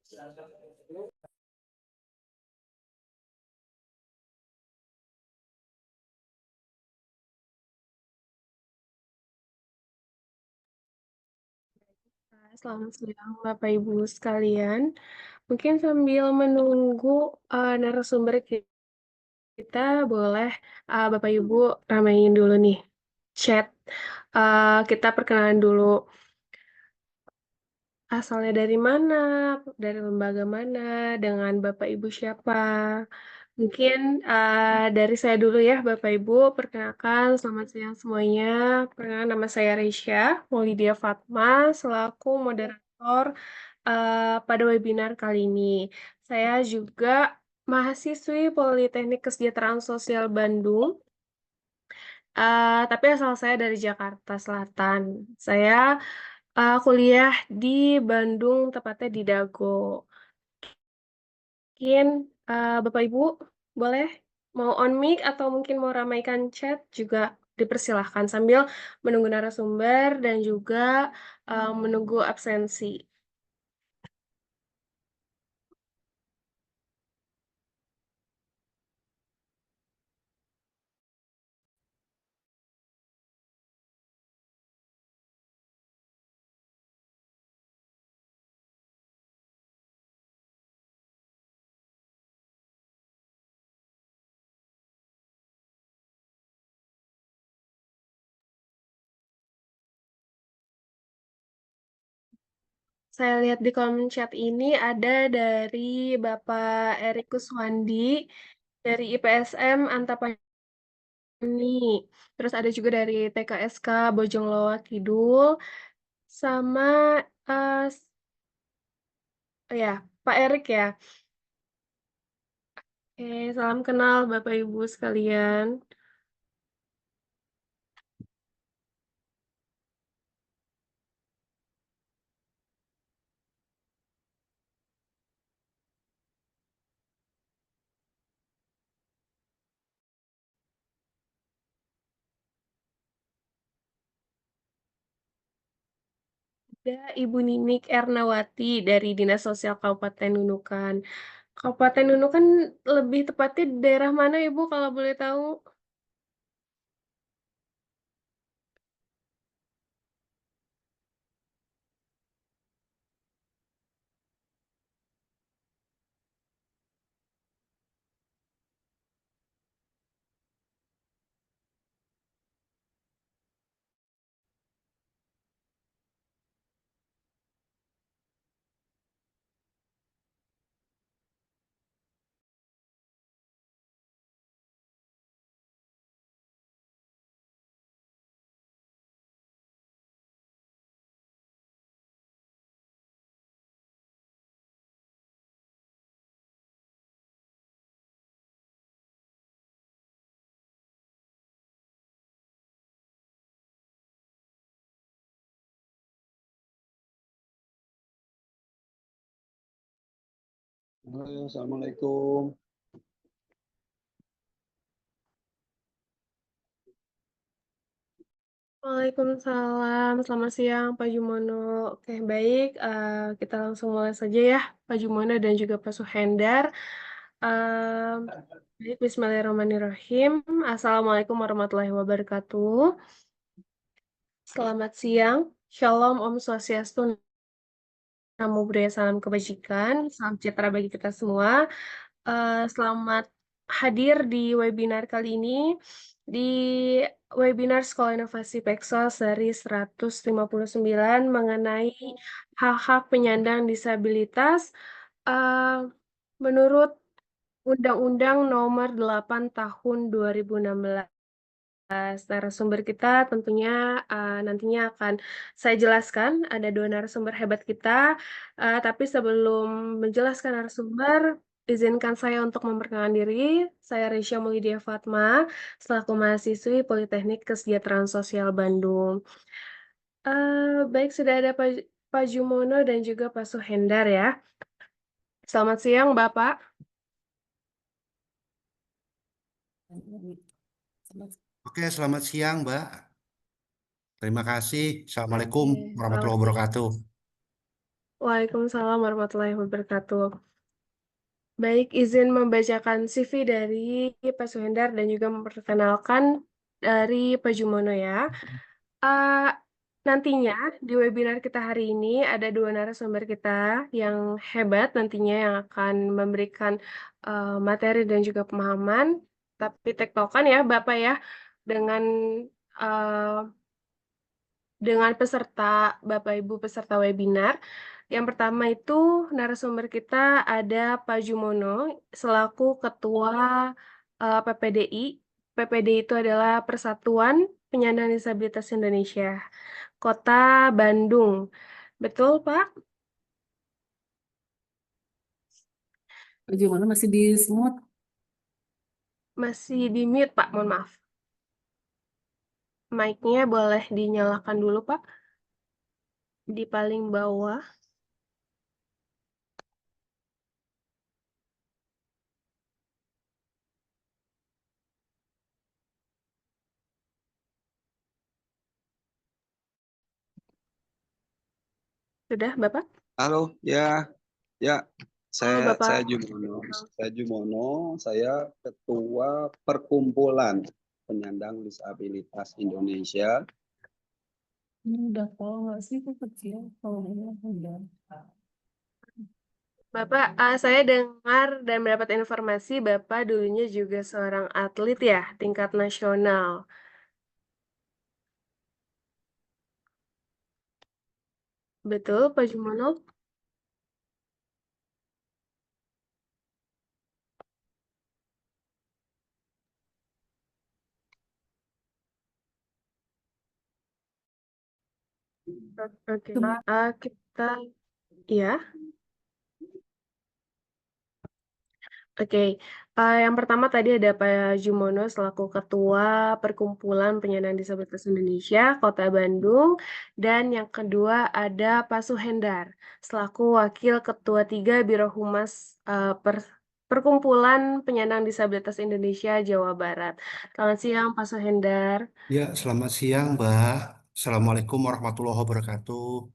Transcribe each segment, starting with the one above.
Selamat siang, Bapak Ibu sekalian. Mungkin sambil menunggu narasumber kita, boleh Bapak Ibu ramein dulu nih chat. Kita perkenalan dulu asalnya dari mana, dari lembaga mana, dengan Bapak Ibu siapa. Mungkin dari saya dulu ya, Bapak Ibu. Perkenalkan, selamat siang semuanya. Perkenalkan, nama saya Reisha Maulidia Fatma, selaku moderator pada webinar kali ini. Saya juga mahasiswi Politeknik Kesejahteraan Sosial Bandung, tapi asal saya dari Jakarta Selatan. Saya kuliah di Bandung, tepatnya di Dago. Mungkin Bapak Ibu boleh mau on mic atau mungkin mau ramaikan chat juga dipersilahkan sambil menunggu narasumber dan juga menunggu absensi. Saya lihat di kolom chat ini ada dari Bapak Erik Kuswandi dari IPSM Antapani. Terus ada juga dari TKSK Bojongloa Kidul sama ya Pak Erik ya. Oke, salam kenal Bapak Ibu sekalian. Ada Ibu Ninik Ernawati dari Dinas Sosial Kabupaten Nunukan. Kabupaten Nunukan lebih tepatnya di daerah mana Ibu kalau boleh tahu? Halo, Assalamualaikum. Waalaikumsalam, selamat siang Pak Jumono. Oke, baik, kita langsung mulai saja ya, Pak Jumono dan juga Pak Suhendar. Em, Baik, Bismillahirrahmanirrahim. Assalamualaikum warahmatullahi wabarakatuh. Selamat siang, Shalom, Om Swastiastu, Namo Buddhaya, salam kebajikan, salam sejahtera bagi kita semua. Selamat hadir di webinar kali ini, di webinar Sekolah Inovasi Peksos dari 159 mengenai hak-hak penyandang disabilitas menurut Undang-Undang Nomor 8 Tahun 2016. Narasumber kita tentunya nantinya akan saya jelaskan. Ada dua narasumber hebat kita, tapi sebelum menjelaskan narasumber, izinkan saya untuk memperkenalkan diri. Saya Risha Mulydia Fatma, selaku mahasiswi Politeknik Kesejahteraan Sosial Bandung. Baik, sudah ada Pak Jumono dan juga Pak Suhendar ya. Selamat siang, Bapak. Oke, selamat siang, Mbak. Terima kasih. Assalamualaikum Oke, warahmatullahi selamat siang. wabarakatuh. Waalaikumsalam warahmatullahi wabarakatuh. Baik, izin membacakan CV dari Pak Suhendar dan juga memperkenalkan dari Pak Jumono ya. Eh, Nantinya di webinar kita hari ini ada dua narasumber kita yang hebat nantinya yang akan memberikan materi dan juga pemahaman, tapi tektokan ya Bapak ya, dengan eh, dengan peserta Bapak Ibu peserta webinar. Yang pertama itu narasumber kita ada Pak Jumono selaku Ketua PPDI. PPDI itu adalah Persatuan Penyandang Disabilitas Indonesia, Kota Bandung. Betul, Pak? Bagaimana masih di semut? Masih di mute, Pak. Mohon maaf. Mic-nya boleh dinyalakan dulu, Pak. Di paling bawah. Sudah, Bapak? Halo, ya, ya. Halo, Bapak. Saya Jumono. Saya Ketua Perkumpulan Penyandang Disabilitas Indonesia. Ini udah tahu nggak sih, kok kecil kalau ini udah. Bapak, saya dengar dan mendapat informasi Bapak dulunya juga seorang atlet ya, tingkat nasional. Betul, Pak Jumono? Oke. Kita, ya. Oke, yang pertama tadi ada Pak Jumono selaku Ketua Perkumpulan Penyandang Disabilitas Indonesia Kota Bandung, dan yang kedua ada Pak Suhendar selaku Wakil Ketua 3 Biro Humas Perkumpulan Penyandang Disabilitas Indonesia Jawa Barat. Selamat siang Pak Suhendar. Ya, selamat siang, Mbak. Assalamualaikum warahmatullahi wabarakatuh.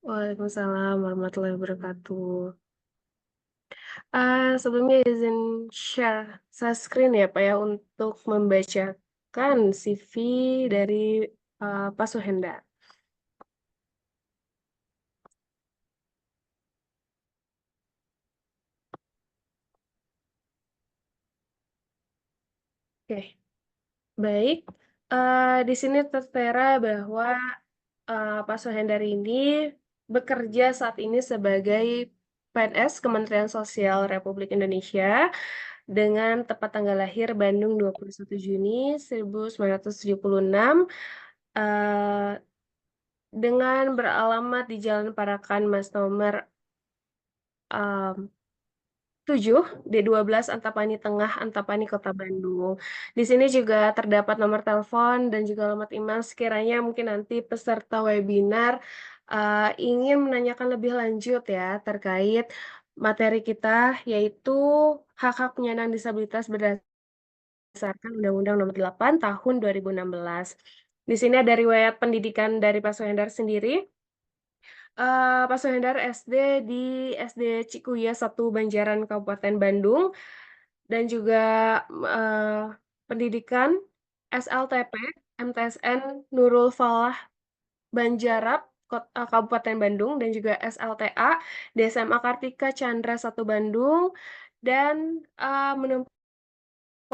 Waalaikumsalam warahmatullahi wabarakatuh. Sebelumnya izin share saya screen ya Pak ya untuk membacakan CV dari Pak Suhendar. Oke, baik. Di sini tertera bahwa Pak Suhendar ini bekerja saat ini sebagai PNS Kementerian Sosial Republik Indonesia dengan tepat tanggal lahir Bandung 21 Juni 1976, eh, dengan beralamat di Jalan Parakan Mas nomor 7 D12 Antapani Tengah, Antapani, Kota Bandung. Di sini juga terdapat nomor telepon dan juga alamat email sekiranya mungkin nanti peserta webinar ingin menanyakan lebih lanjut ya terkait materi kita yaitu hak-hak penyandang disabilitas berdasarkan Undang-Undang Nomor 8 Tahun 2016. Di sini ada riwayat pendidikan dari Pak Sohendar sendiri. Pak Sohendar SD di SD Cikuya 1 Banjaran Kabupaten Bandung dan juga eh, pendidikan SLTP MTSN Nurul Falah Banjarap Kabupaten Bandung dan juga SLTA di SMA Kartika Chandra 1 Bandung dan menempuh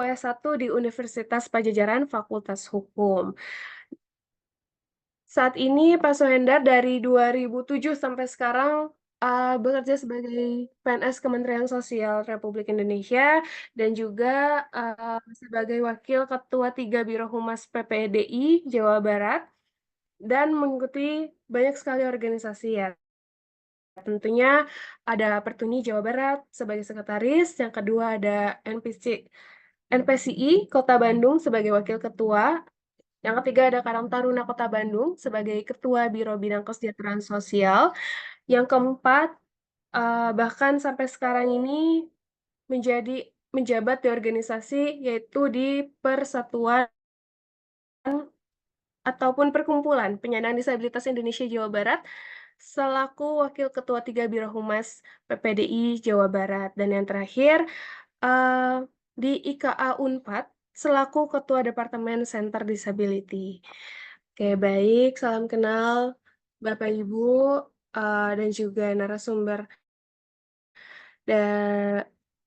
S1 di Universitas Pajajaran Fakultas Hukum. Saat ini Pak Sohendar dari 2007 sampai sekarang bekerja sebagai PNS Kementerian Sosial Republik Indonesia dan juga sebagai Wakil Ketua 3 Biro Humas PPDI Jawa Barat dan mengikuti banyak sekali organisasi ya. Tentunya ada Pertuni Jawa Barat sebagai sekretaris, yang kedua ada NPCI Kota Bandung sebagai Wakil Ketua, yang ketiga ada Karang Taruna Kota Bandung sebagai Ketua Biro Bidang Kesejahteraan Sosial. Yang keempat, bahkan sampai sekarang ini menjabat di organisasi yaitu di Persatuan ataupun Perkumpulan Penyandang Disabilitas Indonesia Jawa Barat selaku Wakil Ketua 3 Biro Humas PPDI Jawa Barat. Dan yang terakhir, di IKA Unpad selaku Ketua Departemen Center Disability. Oke, baik. Salam kenal Bapak Ibu dan juga narasumber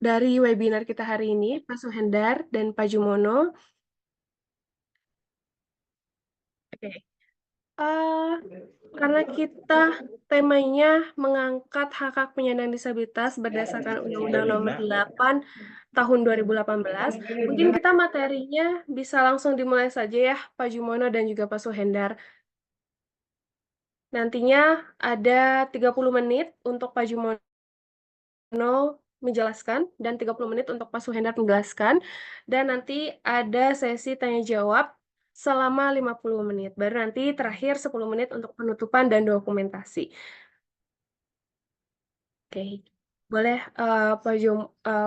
dari webinar kita hari ini, Pak Suhendar dan Pak Jumono. Oke. Karena kita temanya mengangkat hak-hak penyandang disabilitas berdasarkan Undang-Undang Nomor 8 Tahun 2018, mungkin kita materinya bisa langsung dimulai saja ya, Pak Jumono dan juga Pak Suhendar. Nantinya ada 30 menit untuk Pak Jumono menjelaskan dan 30 menit untuk Pak Suhendar menjelaskan, dan nanti ada sesi tanya jawab selama 50 menit. Baru nanti terakhir 10 menit untuk penutupan dan dokumentasi. Oke, boleh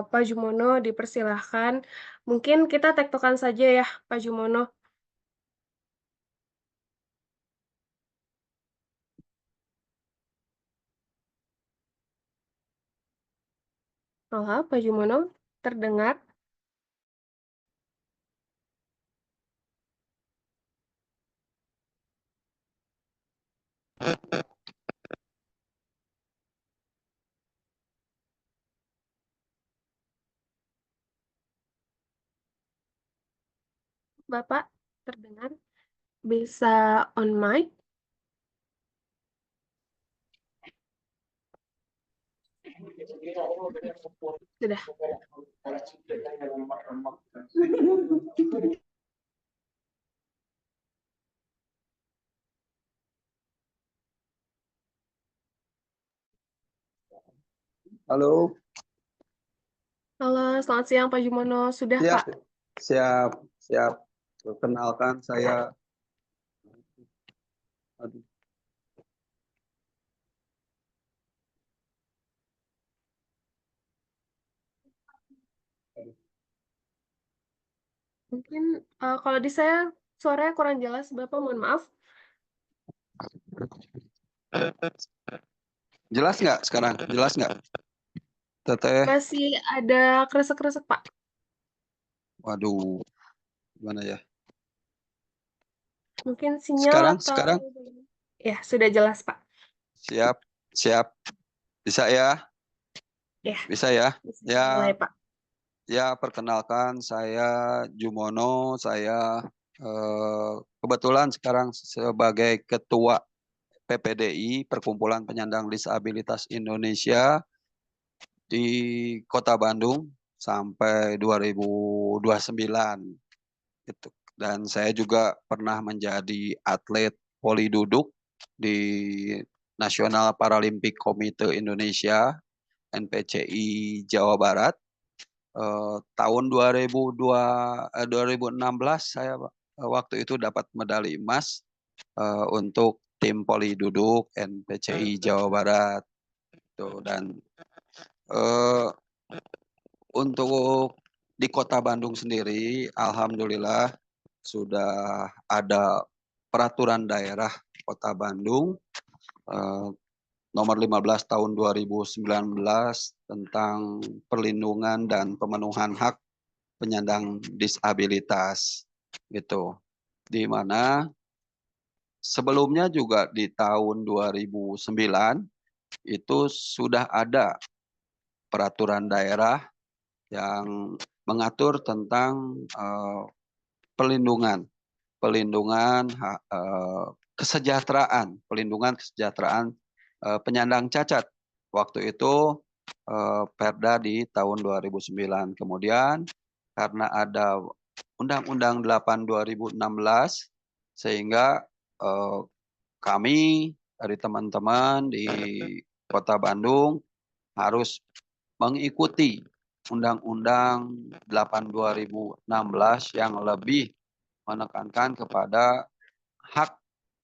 Pak Jumono dipersilahkan. Mungkin kita tektokan saja ya, Pak Jumono. Halo, Pak Jumono, terdengar? Bapak, terdengar? Bisa on mic? Sudah. Halo, Halo, selamat siang Pak Jumono. Sudah, siap, Pak? siap, siap. Perkenalkan saya. Aduh, Mungkin kalau di saya suaranya kurang jelas, Bapak mohon maaf. jelas nggak sekarang? Jelas nggak? Teteh, Masih ada kresek-kresek, Pak. waduh, gimana ya? Mungkin sinyal Sekarang, atau... sekarang, Ya, sudah jelas, Pak. siap, siap. Bisa ya? Ya, Bisa ya? bisa Ya, mulai, Pak. ya. Perkenalkan, saya Jumono. Saya kebetulan sekarang sebagai Ketua PPDI (Perkumpulan Penyandang Disabilitas Indonesia) di Kota Bandung sampai 2029 gitu. Dan saya juga pernah menjadi atlet voli duduk di National Paralympic Committee Indonesia NPCI Jawa Barat. Tahun 2016 saya waktu itu dapat medali emas untuk tim voli duduk NPCI Jawa Barat. Dan untuk di Kota Bandung sendiri, alhamdulillah sudah ada peraturan daerah Kota Bandung nomor 15 tahun 2019 tentang perlindungan dan pemenuhan hak penyandang disabilitas gitu. Di mana sebelumnya juga di tahun 2009 itu sudah ada peraturan daerah yang mengatur tentang pelindungan kesejahteraan penyandang cacat. Waktu itu Perda di tahun 2009. Kemudian karena ada Undang-Undang 8 2016 sehingga kami dari teman-teman di Kota Bandung harus mengikuti Undang-Undang 8 2016 yang lebih menekankan kepada hak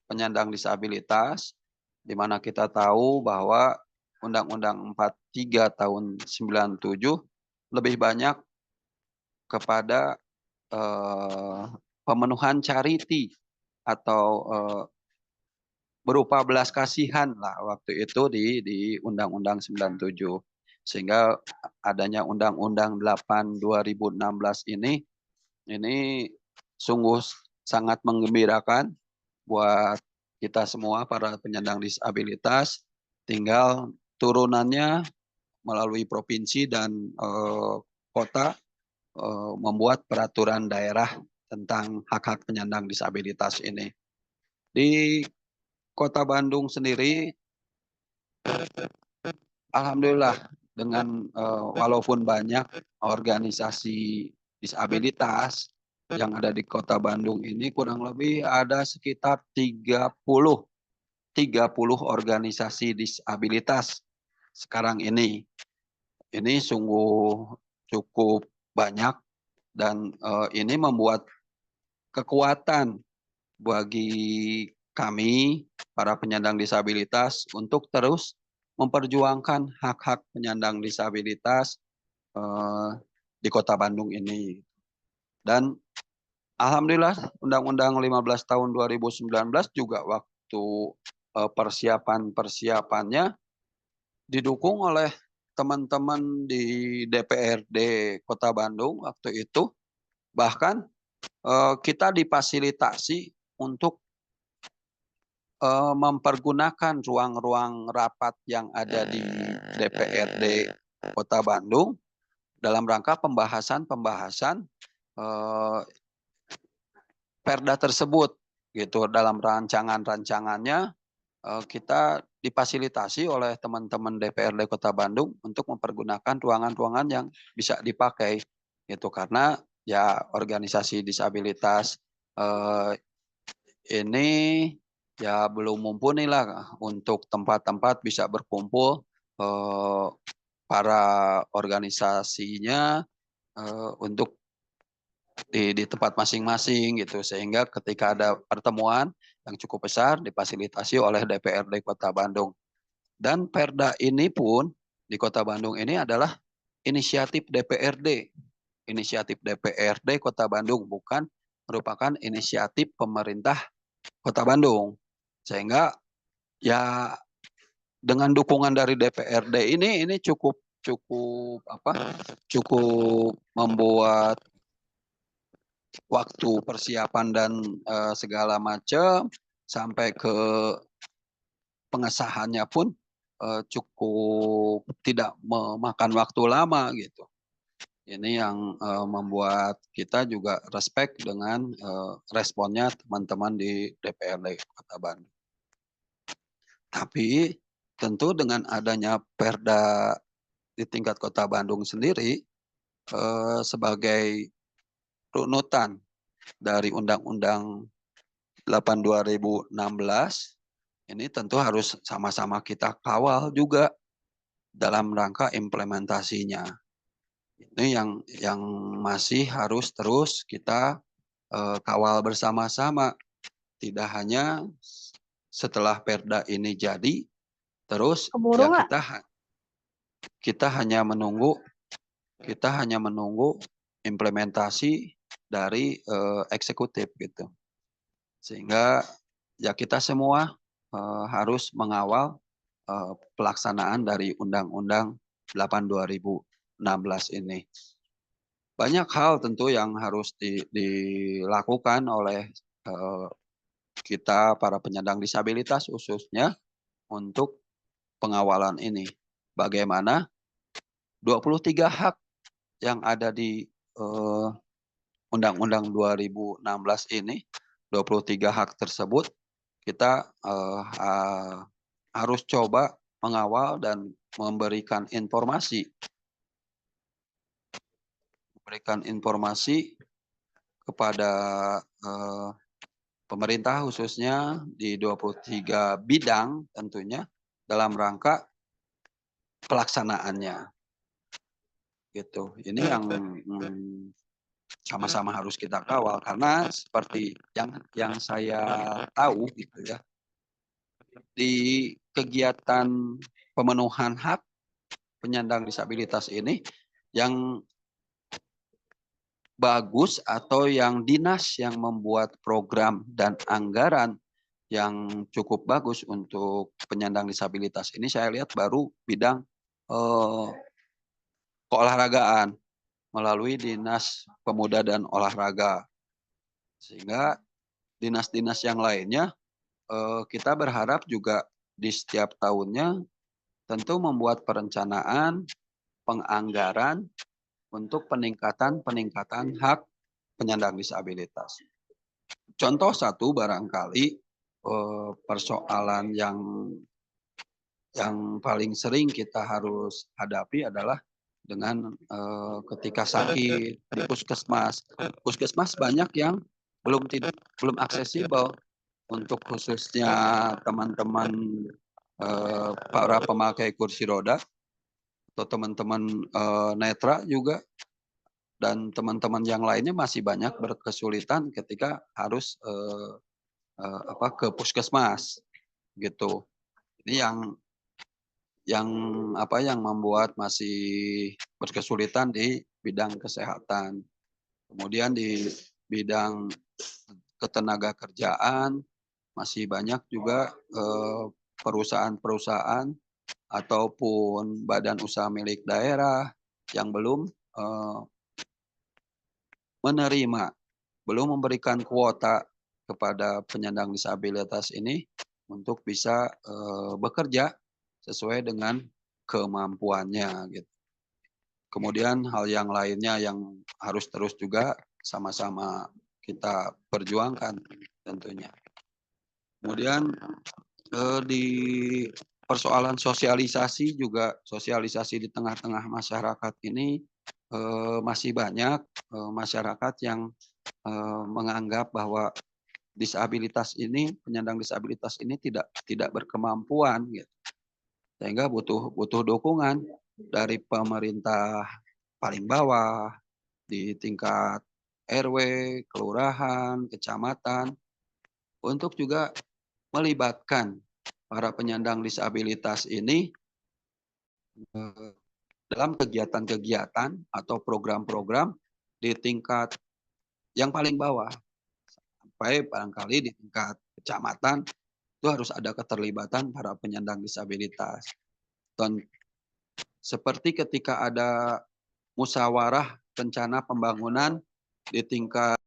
penyandang disabilitas, di mana kita tahu bahwa Undang-Undang 43 tahun 97 lebih banyak kepada pemenuhan charity atau berupa belas kasihan lah waktu itu di Undang-Undang 97. Sehingga adanya Undang-Undang 8 2016 ini sungguh sangat menggembirakan buat kita semua para penyandang disabilitas. Tinggal turunannya melalui provinsi dan kota membuat peraturan daerah tentang hak-hak penyandang disabilitas ini. Di Kota Bandung sendiri, alhamdulillah dengan walaupun banyak organisasi disabilitas yang ada di Kota Bandung ini, kurang lebih ada sekitar 30 organisasi disabilitas sekarang ini. Ini sungguh cukup banyak dan ini membuat kekuatan bagi kami para penyandang disabilitas untuk terus memperjuangkan hak-hak penyandang disabilitas di Kota Bandung ini. Dan alhamdulillah Undang-Undang 15 tahun 2019 juga waktu persiapannya didukung oleh teman-teman di DPRD Kota Bandung waktu itu. Bahkan kita difasilitasi untuk mempergunakan ruang-ruang rapat yang ada di DPRD Kota Bandung dalam rangka pembahasan perda tersebut gitu. Dalam rancangannya kita difasilitasi oleh teman-teman DPRD Kota Bandung untuk mempergunakan ruangan-ruangan yang bisa dipakai gitu, karena ya organisasi disabilitas ini ya belum mumpuni lah untuk tempat-tempat bisa berkumpul para organisasinya untuk di tempat masing-masing gitu, sehingga ketika ada pertemuan yang cukup besar difasilitasi oleh DPRD Kota Bandung. Dan perda ini pun di Kota Bandung ini adalah inisiatif DPRD Kota Bandung, bukan merupakan inisiatif pemerintah Kota Bandung. Sehingga ya dengan dukungan dari DPRD ini cukup membuat waktu persiapan dan segala macam sampai ke pengesahannya pun cukup tidak memakan waktu lama gitu. Ini yang membuat kita juga respect dengan responnya teman-teman di DPRD Kota Bandung. Tapi tentu dengan adanya perda di tingkat Kota Bandung sendiri sebagai runutan dari Undang-Undang 8 2016 ini tentu harus sama-sama kita kawal juga dalam rangka implementasinya. Ini yang masih harus terus kita kawal bersama-sama. Tidak hanya setelah perda ini jadi, terus ya kita hanya menunggu implementasi dari eksekutif gitu. Sehingga ya kita semua harus mengawal pelaksanaan dari Undang-Undang 8 2016 ini. Banyak hal tentu yang harus dilakukan oleh kita para penyandang disabilitas khususnya untuk pengawalan ini. Bagaimana 23 hak yang ada di Undang-Undang 2016 ini, 23 hak tersebut kita harus coba mengawal dan memberikan informasi kepada pemerintah khususnya di 23 bidang tentunya dalam rangka pelaksanaannya. Gitu. Ini yang sama-sama harus kita kawal, karena seperti yang saya tahu gitu ya, di kegiatan pemenuhan hak penyandang disabilitas ini yang bagus atau yang dinas yang membuat program dan anggaran yang cukup bagus untuk penyandang disabilitas ini saya lihat baru bidang keolahragaan melalui Dinas Pemuda dan Olahraga. Sehingga dinas-dinas yang lainnya kita berharap juga di setiap tahunnya tentu membuat perencanaan, penganggaran untuk peningkatan hak penyandang disabilitas. Contoh satu barangkali persoalan yang paling sering kita harus hadapi adalah dengan ketika sakit di puskesmas. Puskesmas banyak yang belum aksesibel untuk khususnya teman-teman para pemakai kursi roda atau teman-teman netra juga dan teman-teman yang lainnya masih banyak berkesulitan ketika harus ke puskesmas gitu. Ini yang membuat masih berkesulitan di bidang kesehatan. Kemudian di bidang ketenaga kerjaan masih banyak juga perusahaan-perusahaan ataupun badan usaha milik daerah yang belum memberikan kuota kepada penyandang disabilitas ini untuk bisa bekerja sesuai dengan kemampuannya gitu. Kemudian hal yang lainnya yang harus terus juga sama-sama kita perjuangkan tentunya. Kemudian di persoalan sosialisasi juga, sosialisasi di tengah-tengah masyarakat ini masih banyak masyarakat yang menganggap bahwa penyandang disabilitas ini tidak berkemampuan gitu. Sehingga butuh dukungan dari pemerintah paling bawah di tingkat RW, kelurahan, kecamatan untuk juga melibatkan para penyandang disabilitas ini dalam kegiatan-kegiatan atau program-program di tingkat yang paling bawah. Sampai barangkali di tingkat kecamatan itu harus ada keterlibatan para penyandang disabilitas. Dan seperti ketika ada musyawarah rencana pembangunan di tingkat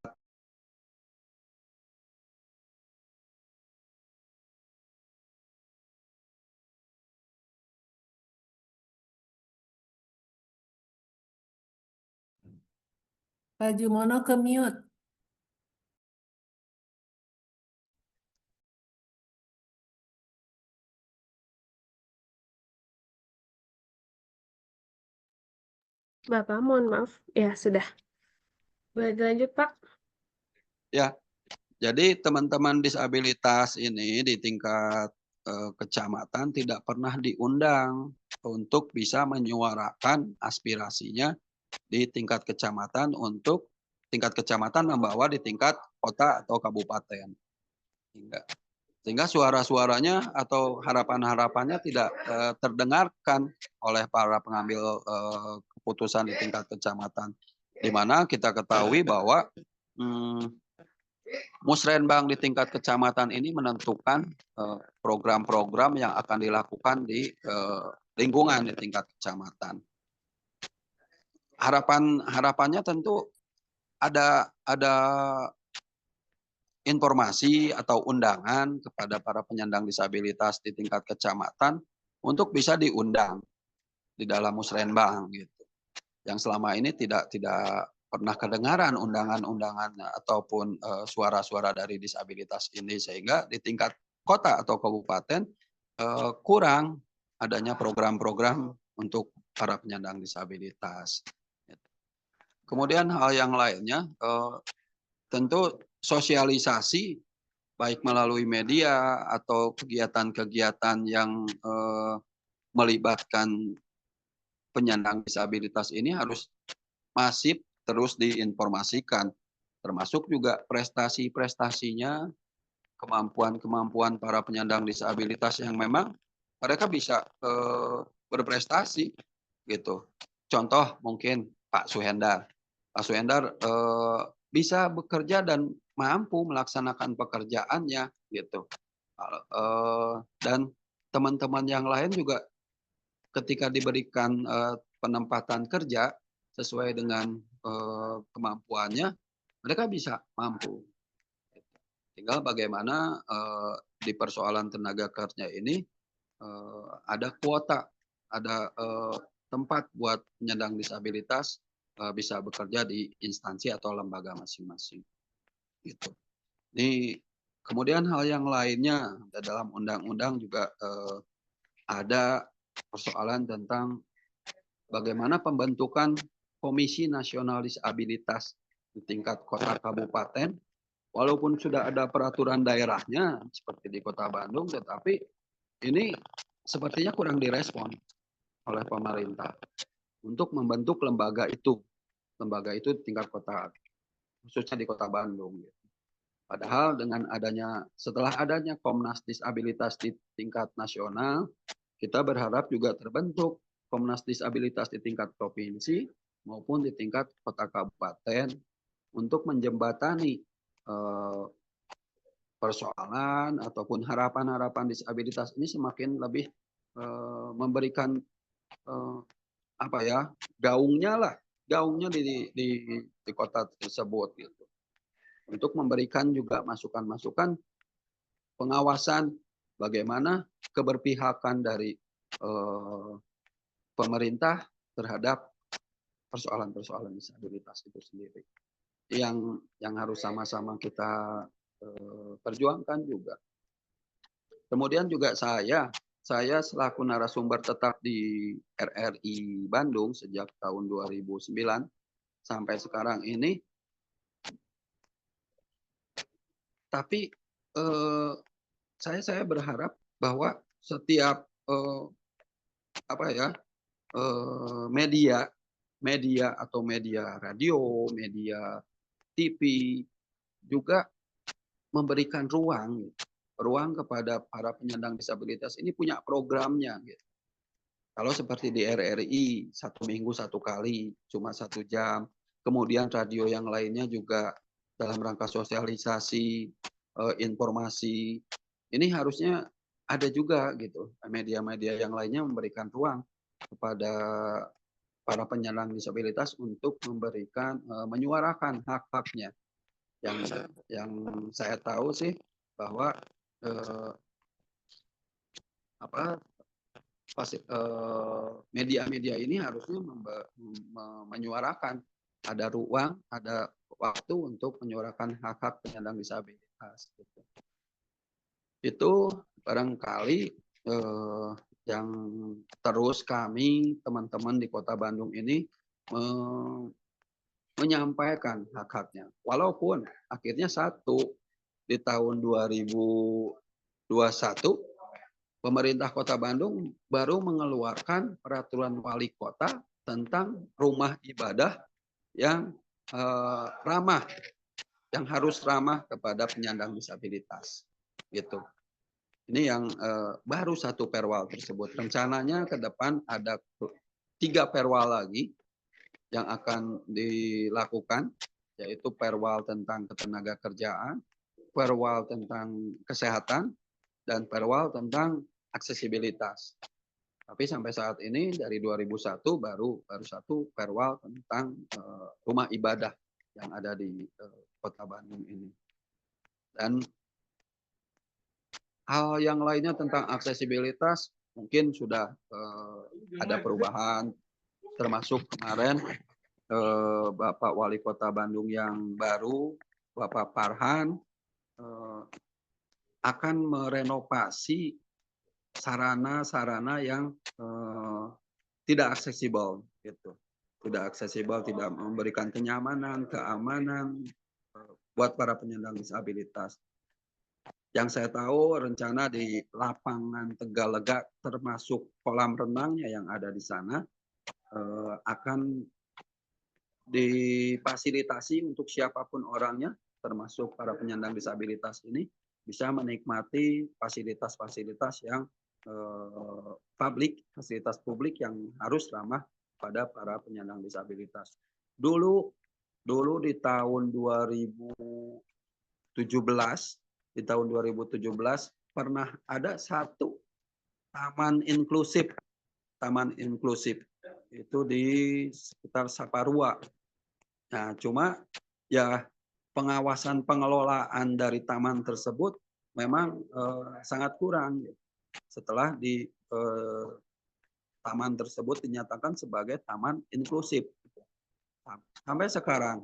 Pak Jumono ke mute. Bapak, mohon maaf. Ya, sudah. Boleh dilanjut, Pak? ya. Jadi teman-teman disabilitas ini di tingkat kecamatan tidak pernah diundang untuk bisa menyuarakan aspirasinya di tingkat kecamatan untuk tingkat kecamatan membawa di tingkat kota atau kabupaten. Sehingga suara-suaranya atau harapan-harapannya tidak terdengarkan oleh para pengambil keputusan di tingkat kecamatan. Di mana kita ketahui bahwa Musrenbang di tingkat kecamatan ini menentukan program-program yang akan dilakukan di lingkungan di tingkat kecamatan. Harapannya tentu ada informasi atau undangan kepada para penyandang disabilitas di tingkat kecamatan untuk bisa diundang di dalam Musrenbang gitu. Yang selama ini tidak pernah kedengaran undangan-undangan ataupun suara-suara dari disabilitas ini, sehingga di tingkat kota atau kabupaten kurang adanya program-program untuk para penyandang disabilitas. Kemudian hal yang lainnya tentu sosialisasi baik melalui media atau kegiatan-kegiatan yang melibatkan penyandang disabilitas ini harus masif terus diinformasikan, termasuk juga prestasi-prestasinya, kemampuan-kemampuan para penyandang disabilitas yang memang mereka bisa berprestasi gitu. Contoh mungkin Pak Suhendar. Pak Suhendar bisa bekerja dan mampu melaksanakan pekerjaannya gitu. Dan teman-teman yang lain juga ketika diberikan penempatan kerja sesuai dengan kemampuannya, mereka bisa mampu. Tinggal bagaimana di persoalan tenaga kerja ini ada kuota, ada tempat buat penyandang disabilitas bisa bekerja di instansi atau lembaga masing-masing. Gitu. Ini kemudian hal yang lainnya dalam undang-undang juga ada persoalan tentang bagaimana pembentukan Komisi Nasional Disabilitas di tingkat kota kabupaten. Walaupun sudah ada peraturan daerahnya seperti di Kota Bandung, tetapi ini sepertinya kurang direspon oleh pemerintah untuk membentuk lembaga itu tingkat kota, khususnya di Kota Bandung. Padahal dengan setelah adanya Komnas Disabilitas di tingkat nasional, kita berharap juga terbentuk Komnas Disabilitas di tingkat provinsi maupun di tingkat kota kabupaten untuk menjembatani persoalan ataupun harapan-harapan disabilitas ini semakin lebih memberikan gaungnya di kota tersebut gitu. Untuk memberikan juga masukan-masukan pengawasan bagaimana keberpihakan dari pemerintah terhadap persoalan-persoalan disabilitas itu sendiri yang harus sama-sama kita perjuangkan juga. Kemudian juga saya selaku narasumber tetap di RRI Bandung sejak tahun 2009 sampai sekarang ini. Tapi saya berharap bahwa setiap media atau media radio, media TV juga memberikan ruang kepada para penyandang disabilitas ini punya programnya. Gitu. Kalau seperti di RRI 1 minggu 1 kali, cuma 1 jam. Kemudian radio yang lainnya juga dalam rangka sosialisasi, informasi. Ini harusnya ada juga gitu. Media-media yang lainnya memberikan ruang kepada para penyandang disabilitas untuk memberikan menyuarakan hak-haknya. Yang saya tahu sih bahwa media-media ini harusnya menyuarakan, ada ruang, ada waktu untuk menyuarakan hak-hak penyandang disabilitas. Gitu. Itu barangkali yang terus kami teman-teman di Kota Bandung ini menyampaikan hak-haknya. Walaupun akhirnya di tahun 2021 pemerintah Kota Bandung baru mengeluarkan peraturan wali kota tentang rumah ibadah yang harus ramah kepada penyandang disabilitas. Gitu. Ini yang baru 1 perwal tersebut. Rencananya ke depan ada 3 perwal lagi yang akan dilakukan, yaitu perwal tentang ketenagakerjaan, perwal tentang kesehatan, dan perwal tentang aksesibilitas. Tapi sampai saat ini dari 2001 baru 1 perwal tentang rumah ibadah yang ada di Kota Bandung ini. Dan hal yang lainnya tentang aksesibilitas mungkin sudah ada perubahan, termasuk kemarin Bapak Wali Kota Bandung yang baru, Bapak Farhan, akan merenovasi sarana-sarana yang tidak aksesibel, gitu. Tidak aksesibel, tidak memberikan kenyamanan, keamanan buat para penyandang disabilitas. Yang saya tahu rencana di lapangan Tegalega termasuk kolam renangnya yang ada di sana akan difasilitasi untuk siapapun orangnya, termasuk para penyandang disabilitas ini, bisa menikmati fasilitas-fasilitas yang fasilitas publik yang harus ramah pada para penyandang disabilitas. Dulu di tahun 2017 pernah ada satu taman inklusif itu di sekitar Saparua. Nah, cuma ya pengawasan pengelolaan dari taman tersebut memang sangat kurang setelah di taman tersebut dinyatakan sebagai taman inklusif. Sampai sekarang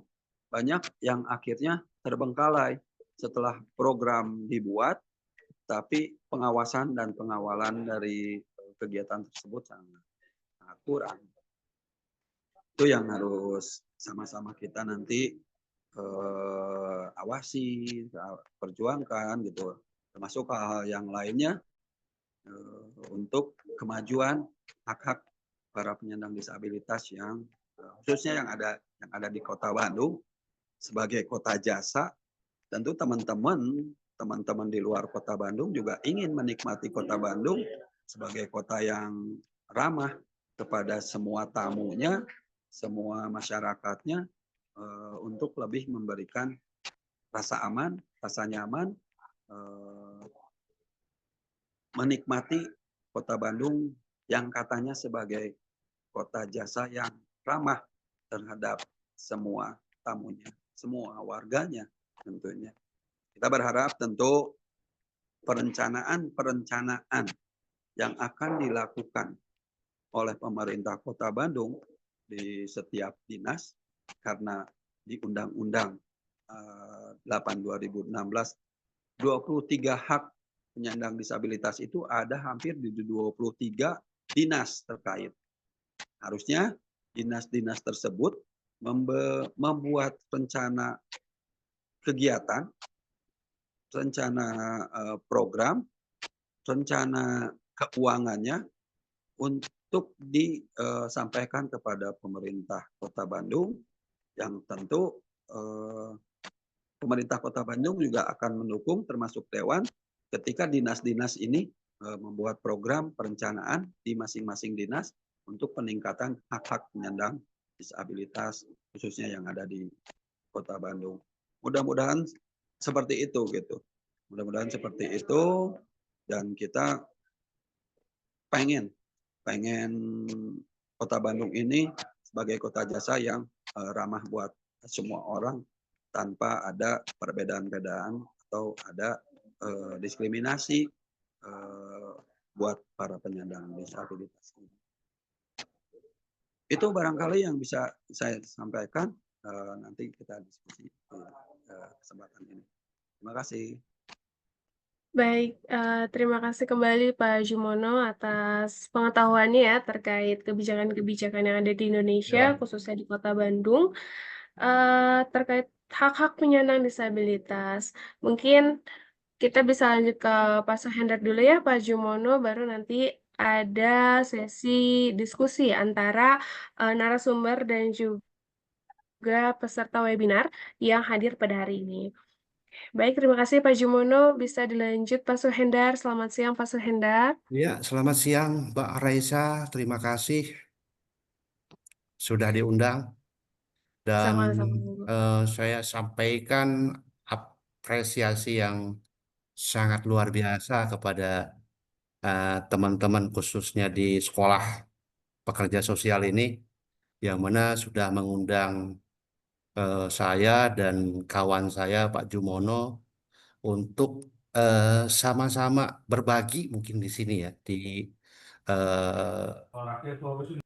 banyak yang akhirnya terbengkalai setelah program dibuat, tapi pengawasan dan pengawalan dari kegiatan tersebut sangat kurang. Itu yang harus sama-sama kita nanti awasi, perjuangkan gitu. Termasuk hal-hal yang lainnya untuk kemajuan hak-hak para penyandang disabilitas yang khususnya yang ada di Kota Bandung sebagai kota jasa. Tentu teman-teman di luar Kota Bandung juga ingin menikmati Kota Bandung sebagai kota yang ramah kepada semua tamunya, semua masyarakatnya, untuk lebih memberikan rasa aman, rasa nyaman, menikmati Kota Bandung yang katanya sebagai kota jasa yang ramah terhadap semua tamunya, semua warganya tentunya. Kita berharap tentu perencanaan yang akan dilakukan oleh pemerintah Kota Bandung di setiap dinas, karena di Undang-Undang 8/2016 23 hak penyandang disabilitas itu ada hampir di 23 dinas terkait. Harusnya dinas-dinas tersebut membuat rencana kegiatan, rencana program, rencana keuangannya untuk disampaikan kepada pemerintah Kota Bandung, yang tentu pemerintah Kota Bandung juga akan mendukung termasuk Dewan ketika dinas-dinas ini membuat program perencanaan di masing-masing dinas untuk peningkatan hak-hak penyandang disabilitas khususnya yang ada di Kota Bandung. Mudah-mudahan seperti itu gitu. Mudah-mudahan seperti itu, dan kita pengen Kota Bandung ini sebagai kota jasa yang ramah buat semua orang tanpa ada perbedaan-perbedaan atau ada diskriminasi buat para penyandang disabilitas. Itu barangkali yang bisa saya sampaikan. Nanti kita diskusi di kesempatan ini. Terima kasih. Baik, terima kasih kembali Pak Jumono atas pengetahuannya ya terkait kebijakan-kebijakan yang ada di Indonesia, Ya. khususnya di Kota Bandung, terkait hak-hak penyandang disabilitas. Mungkin kita bisa lanjut ke Pak Suhendar dulu ya, Pak Jumono, baru nanti ada sesi diskusi antara narasumber dan juga peserta webinar yang hadir pada hari ini. Baik, terima kasih Pak Jumono. Bisa dilanjut Pak Suhendar. Selamat siang Pak Suhendar. Ya, selamat siang Mbak Raisa. Terima kasih sudah diundang dan Sama-sama. saya sampaikan apresiasi yang sangat luar biasa kepada teman-teman khususnya di sekolah pekerja sosial ini yang mana sudah mengundang saya dan kawan saya Pak Jumono untuk sama-sama berbagi mungkin di sini ya di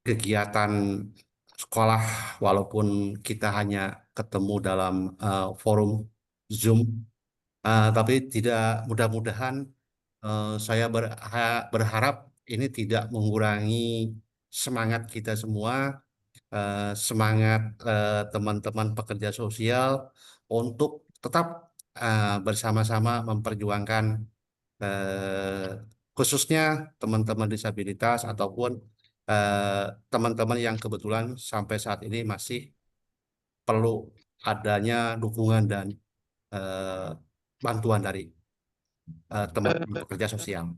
kegiatan sekolah walaupun kita hanya ketemu dalam forum Zoom, tapi tidak mudah-mudahan saya berharap ini tidak mengurangi semangat kita semua, semangat teman-teman pekerja sosial untuk tetap bersama-sama memperjuangkan khususnya teman-teman disabilitas ataupun teman-teman yang kebetulan sampai saat ini masih perlu adanya dukungan dan eh, bantuan dari teman-teman pekerja sosial.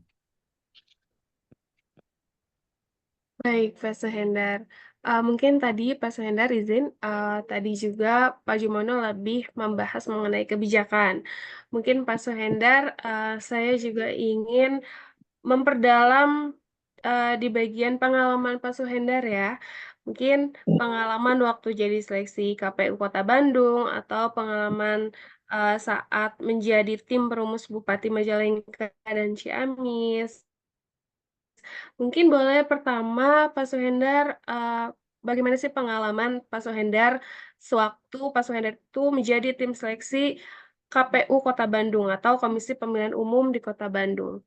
Baik, Pak Suhendar. Mungkin tadi Pak Suhendar izin, tadi juga Pak Jumono lebih membahas mengenai kebijakan. Mungkin Pak Suhendar, saya juga ingin memperdalam di bagian pengalaman Pak Suhendar ya. Mungkin pengalaman waktu jadi seleksi KPU Kota Bandung atau pengalaman saat menjadi tim perumus Bupati Majalengka dan Ciamis. Mungkin boleh pertama Pak Suhendar, bagaimana sih pengalaman Pak Suhendar sewaktu Pak Suhendar itu menjadi tim seleksi KPU Kota Bandung atau Komisi Pemilihan Umum di Kota Bandung?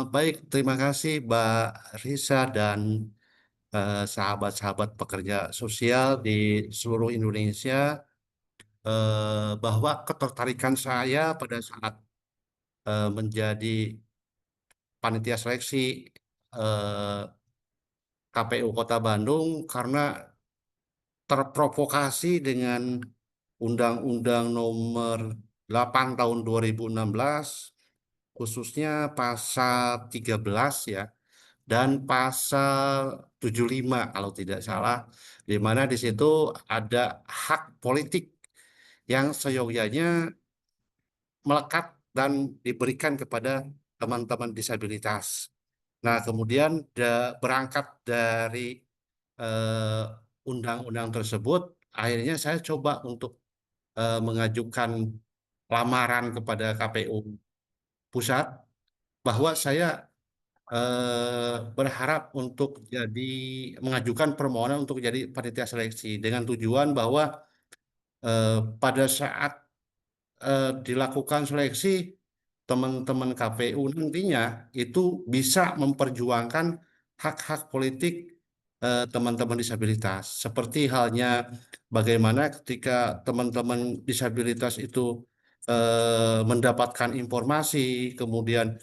Baik, terima kasih Mbak Risa dan sahabat-sahabat pekerja sosial di seluruh Indonesia, bahwa ketertarikan saya pada saat menjadi panitia seleksi eh, KPU Kota Bandung karena terprovokasi dengan Undang-Undang Nomor 8 Tahun 2016, khususnya pasal 13 ya, dan pasal 75 kalau tidak salah, di mana di situ ada hak politik yang seyogyanya melekat dan diberikan kepada teman-teman disabilitas. Nah, kemudian berangkat dari eh, undang-undang tersebut, akhirnya saya coba untuk mengajukan lamaran kepada KPU pusat bahwa saya berharap untuk jadi mengajukan permohonan untuk jadi panitia seleksi dengan tujuan bahwa pada saat dilakukan seleksi, teman-teman KPU nantinya itu bisa memperjuangkan hak-hak politik teman-teman disabilitas. Seperti halnya bagaimana ketika teman-teman disabilitas itu mendapatkan informasi, kemudian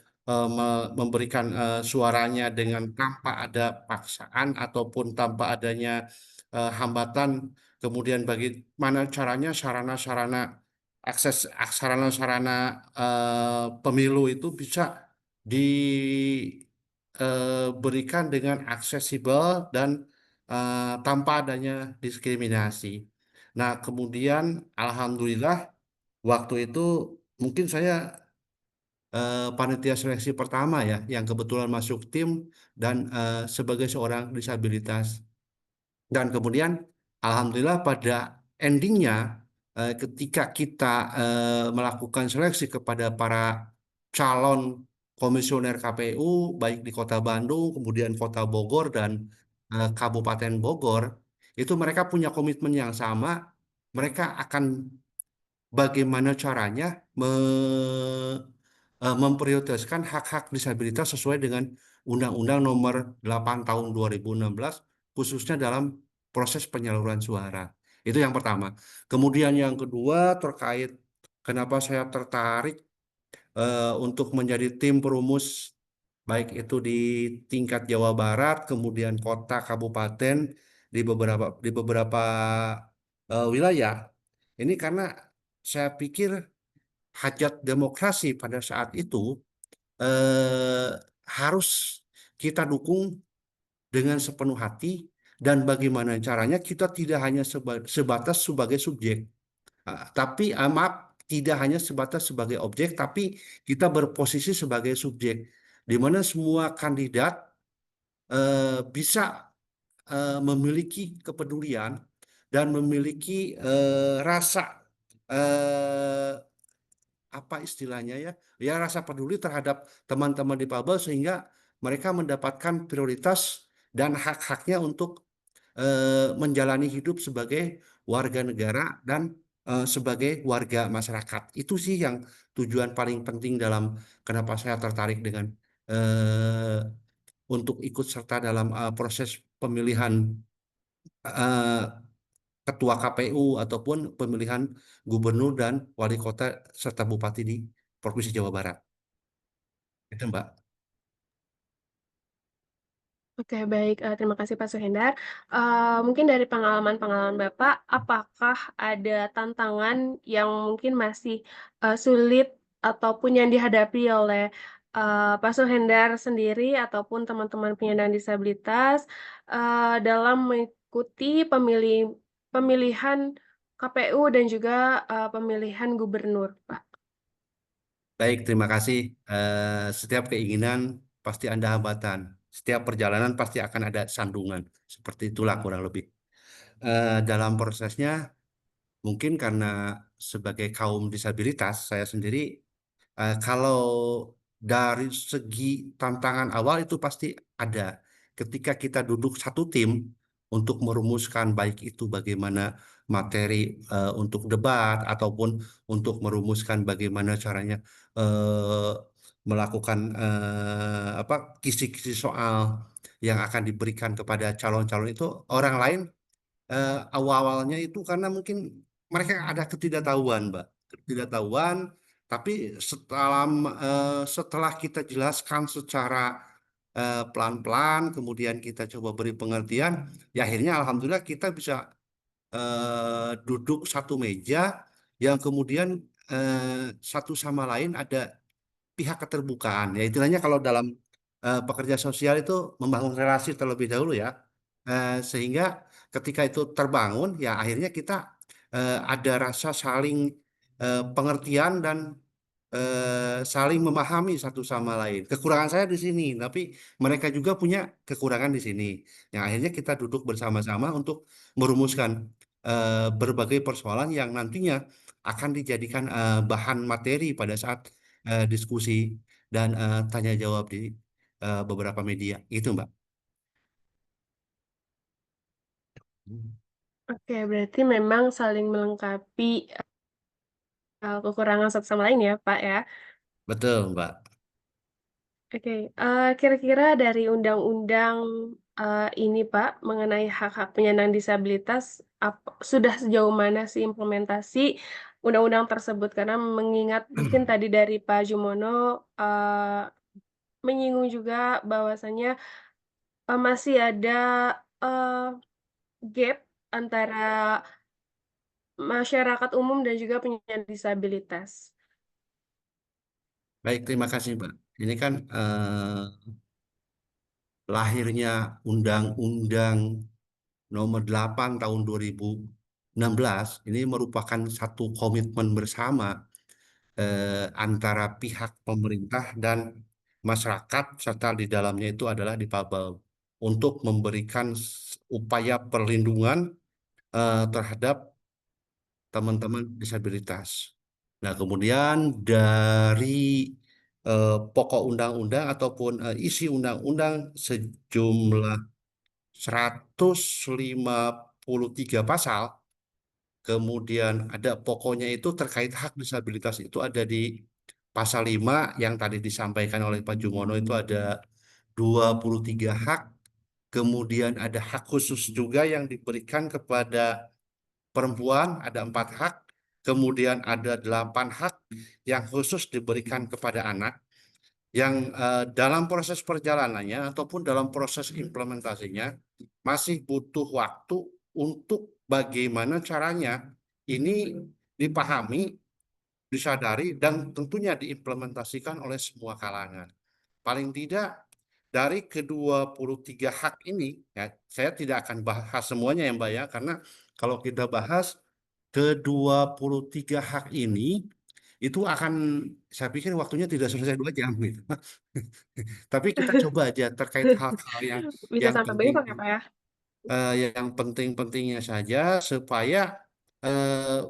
memberikan suaranya dengan tanpa ada paksaan ataupun tanpa adanya hambatan. Kemudian bagaimana caranya sarana-sarana akses sarana-sarana pemilu itu bisa diberikan dengan aksesibel dan tanpa adanya diskriminasi. Nah, kemudian alhamdulillah waktu itu mungkin saya panitia seleksi pertama ya yang kebetulan masuk tim dan sebagai seorang disabilitas. Dan kemudian alhamdulillah pada endingnya ketika kita melakukan seleksi kepada para calon komisioner KPU baik di Kota Bandung, kemudian Kota Bogor dan Kabupaten Bogor, itu mereka punya komitmen yang sama. Mereka akan bagaimana caranya memprioritaskan hak-hak disabilitas sesuai dengan Undang-Undang Nomor 8 Tahun 2016 khususnya dalam proses penyaluran suara. Itu yang pertama. Kemudian yang kedua terkait kenapa saya tertarik untuk menjadi tim perumus baik itu di tingkat Jawa Barat, kemudian kota, kabupaten di beberapa wilayah. Ini karena saya pikir hajat demokrasi pada saat itu eh, harus kita dukung dengan sepenuh hati dan bagaimana caranya kita tidak hanya sebatas sebagai subjek, tapi maaf, tidak hanya sebatas sebagai objek, tapi kita berposisi sebagai subjek, di mana semua kandidat bisa memiliki kepedulian dan memiliki rasa eh, apa istilahnya ya, ya rasa peduli terhadap teman-teman difabel sehingga mereka mendapatkan prioritas dan hak-haknya untuk menjalani hidup sebagai warga negara dan sebagai warga masyarakat. Itu sih yang tujuan paling penting dalam kenapa saya tertarik dengan eh, untuk ikut serta dalam proses pemilihan eh, ketua KPU ataupun pemilihan gubernur dan wali kota serta bupati di Provinsi Jawa Barat. Itu Mbak. Oke, baik. Terima kasih Pak Suhendar. Mungkin dari pengalaman-pengalaman Bapak, apakah ada tantangan yang mungkin masih sulit ataupun yang dihadapi oleh Pak Suhendar sendiri ataupun teman-teman penyandang disabilitas dalam mengikuti pemilihan KPU dan juga pemilihan gubernur, Pak. Baik, terima kasih. Setiap keinginan pasti ada hambatan. Setiap perjalanan pasti akan ada sandungan. Seperti itulah kurang lebih. Dalam prosesnya, mungkin karena sebagai kaum disabilitas, saya sendiri, kalau dari segi tantangan awal itu pasti ada. Ketika kita duduk satu tim untuk merumuskan baik itu bagaimana materi untuk debat ataupun untuk merumuskan bagaimana caranya eh, melakukan apa kisi-kisi soal yang akan diberikan kepada calon-calon itu orang lain awal-awalnya itu karena mungkin mereka ada ketidaktahuan, Mbak. Ketidaktahuan, tapi setelah kita jelaskan secara pelan-pelan, kemudian kita coba beri pengertian, ya akhirnya alhamdulillah kita bisa duduk satu meja yang kemudian satu sama lain ada pihak keterbukaan. Ya istilahnya kalau dalam pekerja sosial itu membangun relasi terlebih dahulu ya. Sehingga ketika itu terbangun ya akhirnya kita ada rasa saling pengertian dan saling memahami satu sama lain. Kekurangan saya di sini, tapi mereka juga punya kekurangan di sini. Yang akhirnya kita duduk bersama-sama untuk merumuskan berbagai persoalan yang nantinya akan dijadikan bahan materi pada saat diskusi dan tanya jawab di beberapa media. Itu, Mbak. Oke, berarti memang saling melengkapi kekurangan satu sama lain ya, Pak ya. Betul, Mbak. Oke, kira-kira dari undang-undang ini, Pak, mengenai hak-hak penyandang disabilitas, sudah sejauh mana sih implementasi undang-undang tersebut? Karena mengingat mungkin tadi dari Pak Jumono menyinggung juga bahwasannya masih ada eh, gap antara masyarakat umum dan juga penyandang disabilitas. Baik, terima kasih, Mbak. Ini kan lahirnya Undang-Undang Nomor 8 Tahun 2016 ini merupakan satu komitmen bersama antara pihak pemerintah dan masyarakat serta di dalamnya itu adalah difabel untuk memberikan upaya perlindungan terhadap teman-teman disabilitas. Nah, kemudian dari pokok undang-undang ataupun isi undang-undang sejumlah 153 pasal. Kemudian ada pokoknya itu terkait hak disabilitas itu ada di pasal 5 yang tadi disampaikan oleh Pak Jumono itu ada 23 hak. Kemudian ada hak khusus juga yang diberikan kepada perempuan, ada 4 hak. Kemudian ada 8 hak yang khusus diberikan kepada anak yang dalam proses perjalanannya ataupun dalam proses implementasinya masih butuh waktu untuk bagaimana caranya ini dipahami, disadari, dan tentunya diimplementasikan oleh semua kalangan. Paling tidak dari ke-23 hak ini, ya, saya tidak akan bahas semuanya ya Mbak ya, karena kalau kita bahas ke-23 hak ini, itu akan, saya pikir waktunya tidak selesai 2 jam gitu. Tapi kita coba aja terkait hal-hal Bisa yang sampai penting besok ya, Pak ya? yang penting-pentingnya saja supaya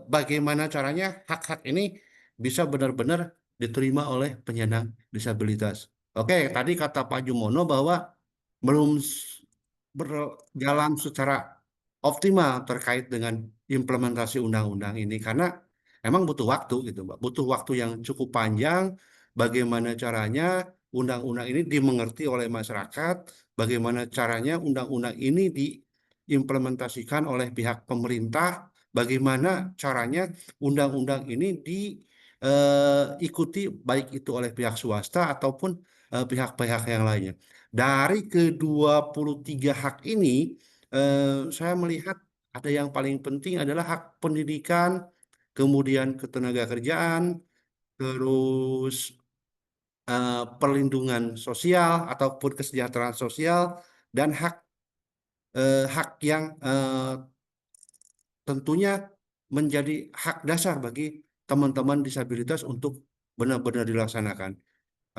bagaimana caranya hak-hak ini bisa benar-benar diterima oleh penyandang disabilitas. Oke, tadi kata Pak Jumono bahwa belum berjalan secara optimal terkait dengan implementasi undang-undang ini karena emang butuh waktu gitu, Mbak. Butuh waktu yang cukup panjang bagaimana caranya undang-undang ini dimengerti oleh masyarakat, bagaimana caranya undang-undang ini diimplementasikan oleh pihak pemerintah, bagaimana caranya undang-undang ini diikuti baik itu oleh pihak swasta ataupun pihak-pihak yang lainnya. Dari ke-23 hak ini, saya melihat ada yang paling penting adalah hak pendidikan, kemudian ketenaga kerjaan, terus perlindungan sosial ataupun kesejahteraan sosial dan hak yang tentunya menjadi hak dasar bagi teman-teman disabilitas untuk benar-benar dilaksanakan.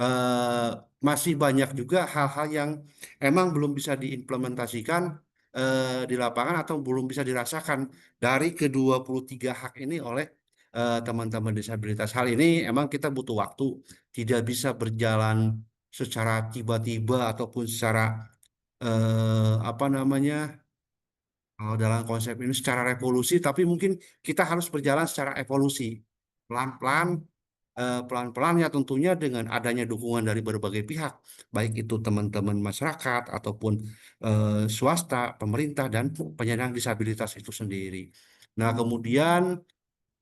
eh, Masih banyak juga hal-hal yang emang belum bisa diimplementasikan di lapangan atau belum bisa dirasakan dari ke-23 hak ini oleh teman-teman disabilitas. Hal ini emang kita butuh waktu, tidak bisa berjalan secara tiba-tiba ataupun secara apa namanya dalam konsep ini secara revolusi, tapi mungkin kita harus berjalan secara evolusi, pelan-pelan pelan-pelan ya tentunya dengan adanya dukungan dari berbagai pihak, baik itu teman-teman masyarakat ataupun swasta, pemerintah, dan penyandang disabilitas itu sendiri. Nah, kemudian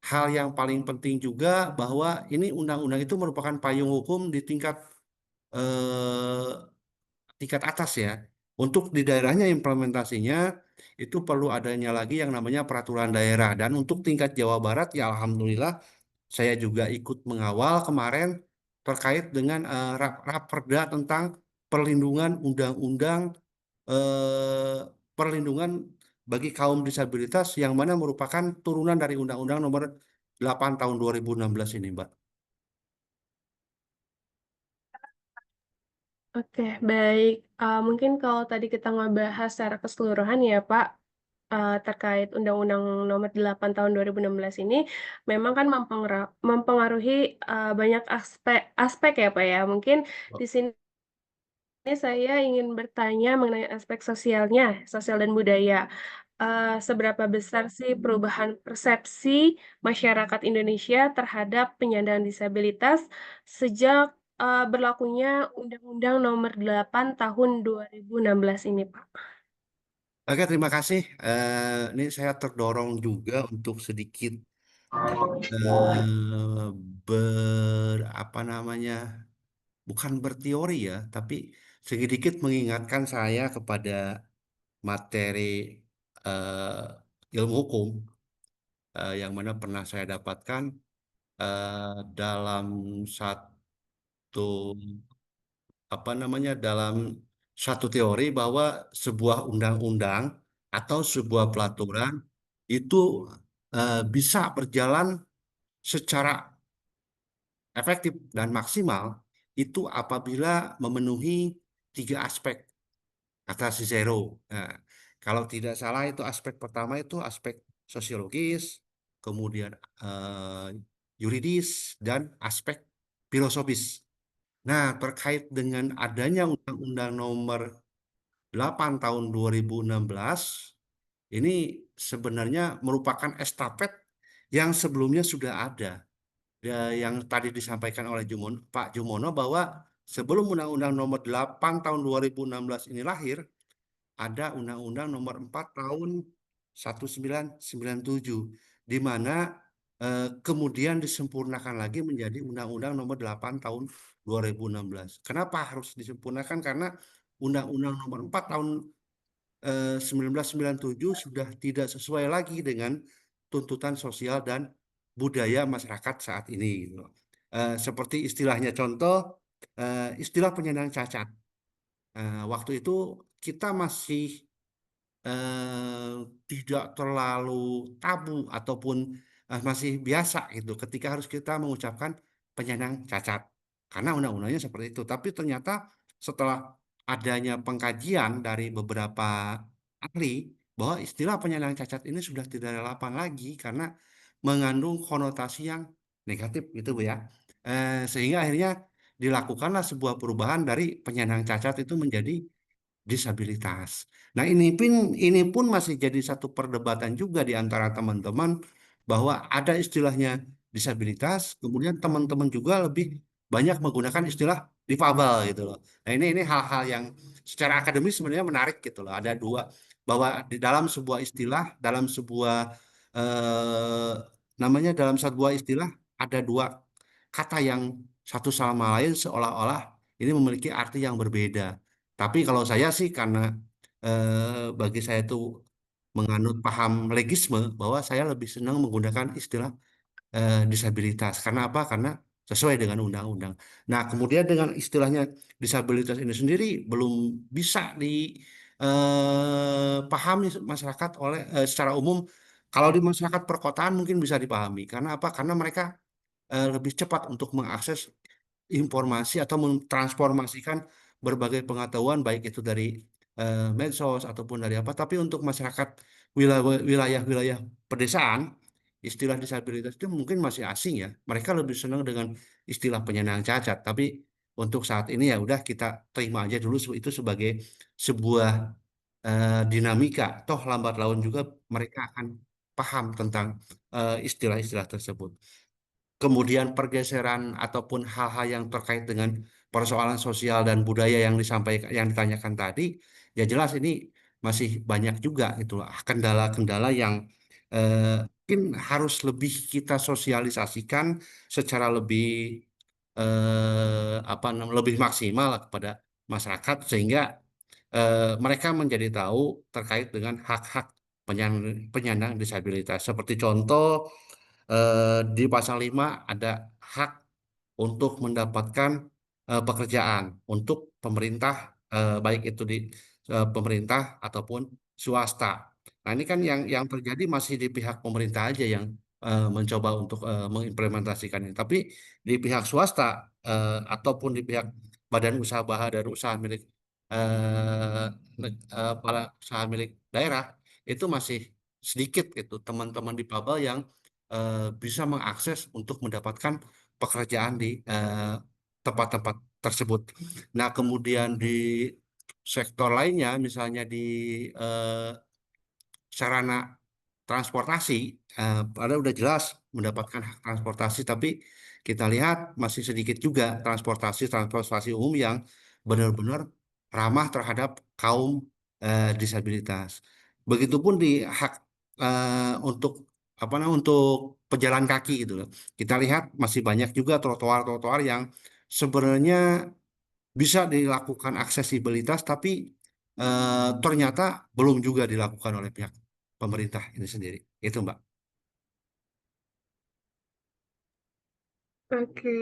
hal yang paling penting juga bahwa ini undang-undang itu merupakan payung hukum di eh, tingkat atas ya. Untuk di daerahnya implementasinya itu perlu adanya lagi yang namanya peraturan daerah. Dan untuk tingkat Jawa Barat ya alhamdulillah saya juga ikut mengawal kemarin terkait dengan Raperda tentang perlindungan undang-undang eh, perlindungan bagi kaum disabilitas yang mana merupakan turunan dari Undang-Undang Nomor 8 Tahun 2016 ini, Mbak. Oke, baik. Mungkin kalau tadi kita ngebahas secara keseluruhan ya, Pak, terkait Undang-Undang Nomor 8 Tahun 2016 ini, memang kan mempengaruhi banyak aspek ya, Pak ya. Mungkin di sini saya ingin bertanya mengenai aspek sosialnya, sosial dan budaya. Seberapa besar sih perubahan persepsi masyarakat Indonesia terhadap penyandang disabilitas sejak berlakunya Undang-Undang Nomor 8 Tahun 2016 ini, Pak? Oke, terima kasih. Ini saya terdorong juga untuk sedikit eh, apa namanya, bukan berteori ya, tapi sedikit mengingatkan saya kepada materi ilmu hukum yang mana pernah saya dapatkan dalam satu dalam satu teori bahwa sebuah undang-undang atau sebuah pelaturan itu bisa berjalan secara efektif dan maksimal itu apabila memenuhi tiga aspek kata Cicero. Nah, kalau tidak salah itu aspek pertama itu aspek sosiologis, kemudian eh, yuridis dan aspek filosofis. Nah, terkait dengan adanya Undang-Undang Nomor 8 Tahun 2016, ini sebenarnya merupakan estafet yang sebelumnya sudah ada. Yang tadi disampaikan oleh Pak Jumono bahwa sebelum Undang-Undang Nomor 8 Tahun 2016 ini lahir, ada Undang-Undang Nomor 4 Tahun 1997, di mana kemudian disempurnakan lagi menjadi Undang-Undang Nomor 8 Tahun 2016. Kenapa harus disempurnakan? Karena Undang-Undang Nomor 4 Tahun 1997 sudah tidak sesuai lagi dengan tuntutan sosial dan budaya masyarakat saat ini, gitu loh. Seperti istilahnya contoh, istilah penyandang cacat. Waktu itu kita masih eh, tidak terlalu tabu ataupun masih biasa gitu ketika harus kita mengucapkan penyandang cacat karena undang-undangnya seperti itu. Tapi ternyata setelah adanya pengkajian dari beberapa ahli bahwa istilah penyandang cacat ini sudah tidak relevan lagi karena mengandung konotasi yang negatif gitu Bu ya. Sehingga akhirnya dilakukanlah sebuah perubahan dari penyandang cacat itu menjadi disabilitas. Nah, ini pun masih jadi satu perdebatan juga di antara teman-teman bahwa ada istilahnya disabilitas, kemudian teman-teman juga lebih banyak menggunakan istilah difabel gitu loh. Nah, ini hal-hal yang secara akademis sebenarnya menarik gitu loh. Ada dua bahwa di dalam sebuah istilah, dalam sebuah eh, dalam sebuah istilah ada dua kata yang satu sama lain seolah-olah ini memiliki arti yang berbeda. Tapi kalau saya sih karena bagi saya itu menganut paham legisme bahwa saya lebih senang menggunakan istilah disabilitas. Karena apa? Karena sesuai dengan undang-undang. Nah, kemudian dengan istilahnya disabilitas ini sendiri belum bisa dipahami masyarakat secara umum. Kalau di masyarakat perkotaan mungkin bisa dipahami. Karena apa? Karena mereka lebih cepat untuk mengakses informasi atau mentransformasikan berbagai pengetahuan baik itu dari medsos ataupun dari apa. Tapi untuk masyarakat wilayah-wilayah pedesaan, istilah disabilitas itu mungkin masih asing ya. Mereka lebih senang dengan istilah penyandang cacat. Tapi untuk saat ini ya udah kita terima aja dulu itu sebagai sebuah dinamika. Toh lambat laun juga mereka akan paham tentang istilah-istilah tersebut. Kemudian pergeseran ataupun hal-hal yang terkait dengan persoalan sosial dan budaya yang disampaikan, yang ditanyakan tadi, ya jelas ini masih banyak juga itu kendala-kendala yang mungkin harus lebih kita sosialisasikan secara lebih lebih maksimal kepada masyarakat sehingga mereka menjadi tahu terkait dengan hak-hak penyandang disabilitas. Seperti contoh di pasal 5 ada hak untuk mendapatkan pekerjaan untuk pemerintah, baik itu di pemerintah ataupun swasta. Nah, ini kan yang terjadi masih di pihak pemerintah aja yang mencoba untuk mengimplementasikan ini. Tapi di pihak swasta ataupun di pihak badan usaha dan usaha milik para usaha milik daerah itu masih sedikit itu teman-teman difabel yang bisa mengakses untuk mendapatkan pekerjaan di tempat-tempat tersebut. Nah, kemudian di sektor lainnya, misalnya di eh, sarana transportasi, pada udah jelas mendapatkan hak transportasi, tapi kita lihat masih sedikit juga transportasi umum yang benar-benar ramah terhadap kaum disabilitas. Begitupun di hak untuk apa namanya untuk pejalan kaki gitu loh. Kita lihat masih banyak juga trotoar-trotoar yang sebenarnya bisa dilakukan aksesibilitas, tapi ternyata belum juga dilakukan oleh pihak pemerintah ini sendiri. Itu, Mbak. Oke,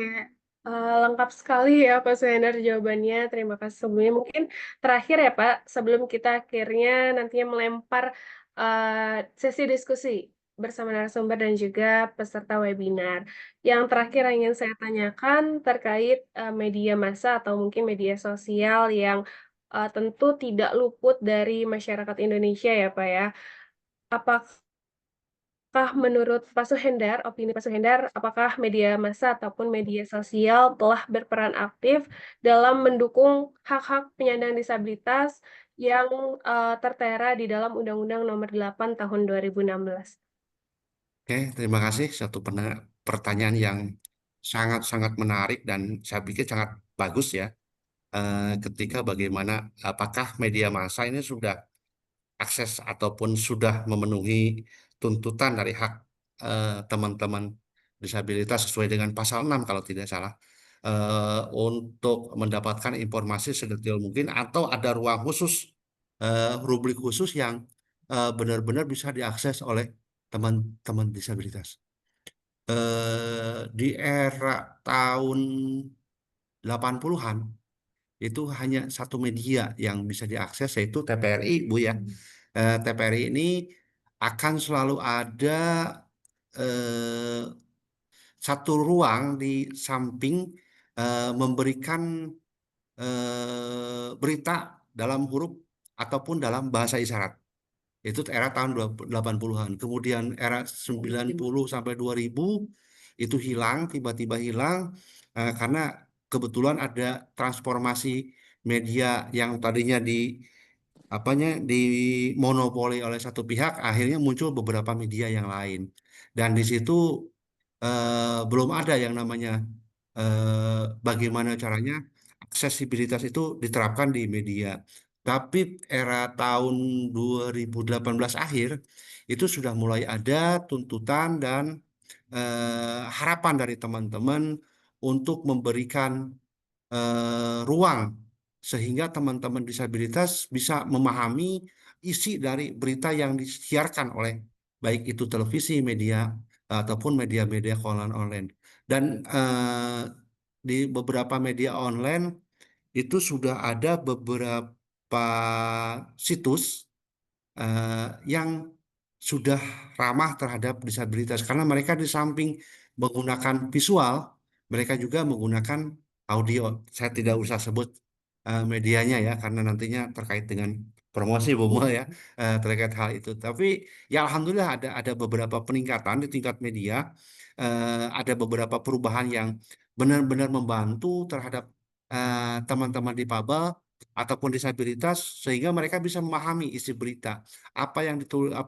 lengkap sekali ya Pak Suhendar jawabannya. Terima kasih sebelumnya. Mungkin terakhir ya Pak, sebelum kita akhirnya nantinya melempar sesi diskusi bersama narasumber dan juga peserta webinar. Yang terakhir yang ingin saya tanyakan terkait media massa atau mungkin media sosial yang tentu tidak luput dari masyarakat Indonesia ya Pak ya. Apakah menurut Pak Suhendar, opini Pak Suhendar, apakah media massa ataupun media sosial telah berperan aktif dalam mendukung hak-hak penyandang disabilitas yang tertera di dalam Undang-Undang Nomor 8 Tahun 2016? Oke, terima kasih. Satu pertanyaan yang sangat-sangat menarik dan saya pikir sangat bagus ya. Ketika bagaimana apakah media massa ini sudah akses ataupun sudah memenuhi tuntutan dari hak teman-teman disabilitas sesuai dengan pasal 6 kalau tidak salah, untuk mendapatkan informasi sedetail mungkin atau ada ruang khusus, rubrik khusus yang benar-benar bisa diakses oleh teman-teman disabilitas. Di era tahun 80-an itu hanya satu media yang bisa diakses yaitu TVRI, Bu ya. TVRI ini akan selalu ada eh, satu ruang di samping memberikan berita dalam huruf ataupun dalam bahasa isyarat. Itu era tahun 80-an. Kemudian era 90 sampai 2000 itu hilang, tiba-tiba hilang karena kebetulan ada transformasi media yang tadinya dimonopoli oleh satu pihak, akhirnya muncul beberapa media yang lain. Dan di situ belum ada yang namanya bagaimana caranya aksesibilitas itu diterapkan di media. Tapi era tahun 2018 akhir itu sudah mulai ada tuntutan dan harapan dari teman-teman untuk memberikan ruang sehingga teman-teman disabilitas bisa memahami isi dari berita yang disiarkan oleh baik itu televisi, media ataupun media-media online. Dan di beberapa media online itu sudah ada beberapa situs yang sudah ramah terhadap disabilitas karena mereka di samping menggunakan visual, mereka juga menggunakan audio. Saya tidak usah sebut medianya ya karena nantinya terkait dengan promosi Bumel ya terkait hal itu. Tapi ya alhamdulillah ada beberapa peningkatan di tingkat media, ada beberapa perubahan yang benar-benar membantu terhadap teman-teman difabel ataupun disabilitas sehingga mereka bisa memahami isi berita apa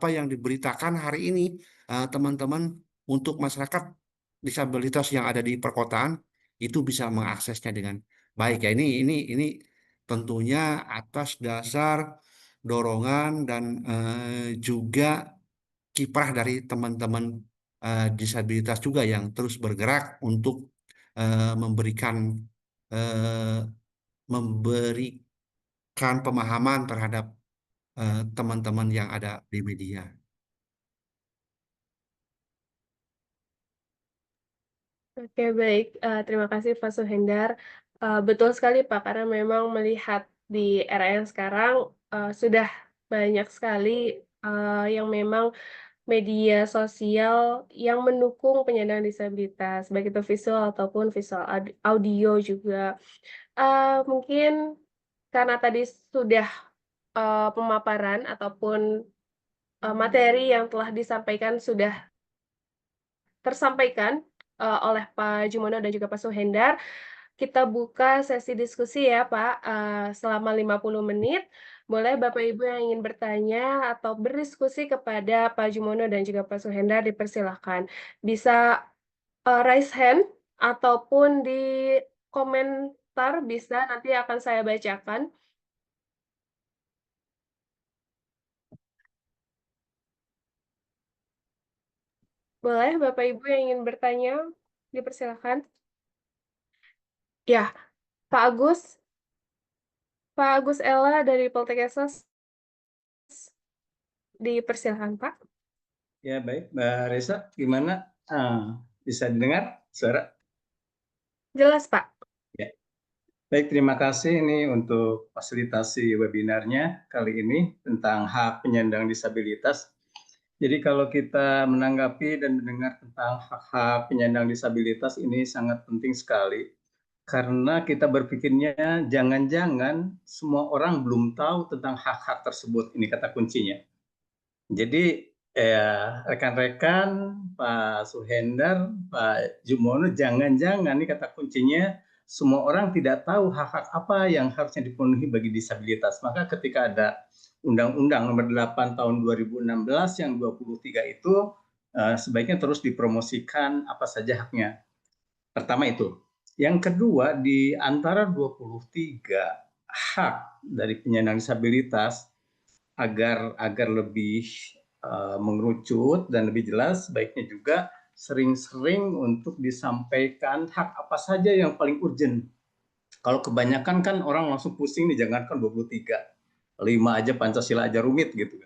yang diberitakan hari ini teman-teman untuk masyarakat disabilitas yang ada di perkotaan itu bisa mengaksesnya dengan baik ya ini tentunya atas dasar dorongan dan juga kiprah dari teman-teman disabilitas juga yang terus bergerak untuk memberikan eh, memberikan pemahaman terhadap teman-teman yang ada di media. Oke, baik. Terima kasih Pak Suhendar. Betul sekali Pak, karena memang melihat di era yang sekarang sudah banyak sekali yang memang media sosial yang mendukung penyandang disabilitas, baik itu visual ataupun visual audio juga. Mungkin karena tadi sudah pemaparan ataupun materi yang telah disampaikan sudah tersampaikan oleh Pak Jumono dan juga Pak Suhendar. Kita buka sesi diskusi ya Pak, selama 50 menit. Boleh Bapak Ibu yang ingin bertanya atau berdiskusi kepada Pak Jumono dan juga Pak Suhendar dipersilahkan. Bisa raise hand ataupun di komentar bisa, nanti akan saya bacakan. Boleh Bapak Ibu yang ingin bertanya, dipersilahkan. Ya, Pak Agus Ella dari Poltekkes, dipersilahkan Pak. Ya baik, Mbak Reza, gimana? Bisa didengar suara? Jelas Pak. Ya. Baik, terima kasih ini untuk fasilitasi webinarnya kali ini tentang hak penyandang disabilitas. Jadi kalau kita menanggapi dan mendengar tentang hak-hak penyandang disabilitas ini sangat penting sekali. Karena kita berpikirnya jangan-jangan semua orang belum tahu tentang hak-hak tersebut, ini kata kuncinya. Jadi rekan-rekan Pak Suhendar, Pak Jumono, jangan-jangan nih kata kuncinya semua orang tidak tahu hak-hak apa yang harusnya dipenuhi bagi disabilitas. Maka ketika ada Undang-Undang Nomor 8 Tahun 2016 yang 23 itu sebaiknya terus dipromosikan apa saja haknya. Pertama itu. Yang kedua, di antara 23 hak dari penyandang disabilitas agar lebih mengerucut dan lebih jelas, sebaiknya juga sering-sering untuk disampaikan hak apa saja yang paling urgent. Kalau kebanyakan kan orang langsung pusing nih, jangankan 23, 5 aja Pancasila aja rumit gitu.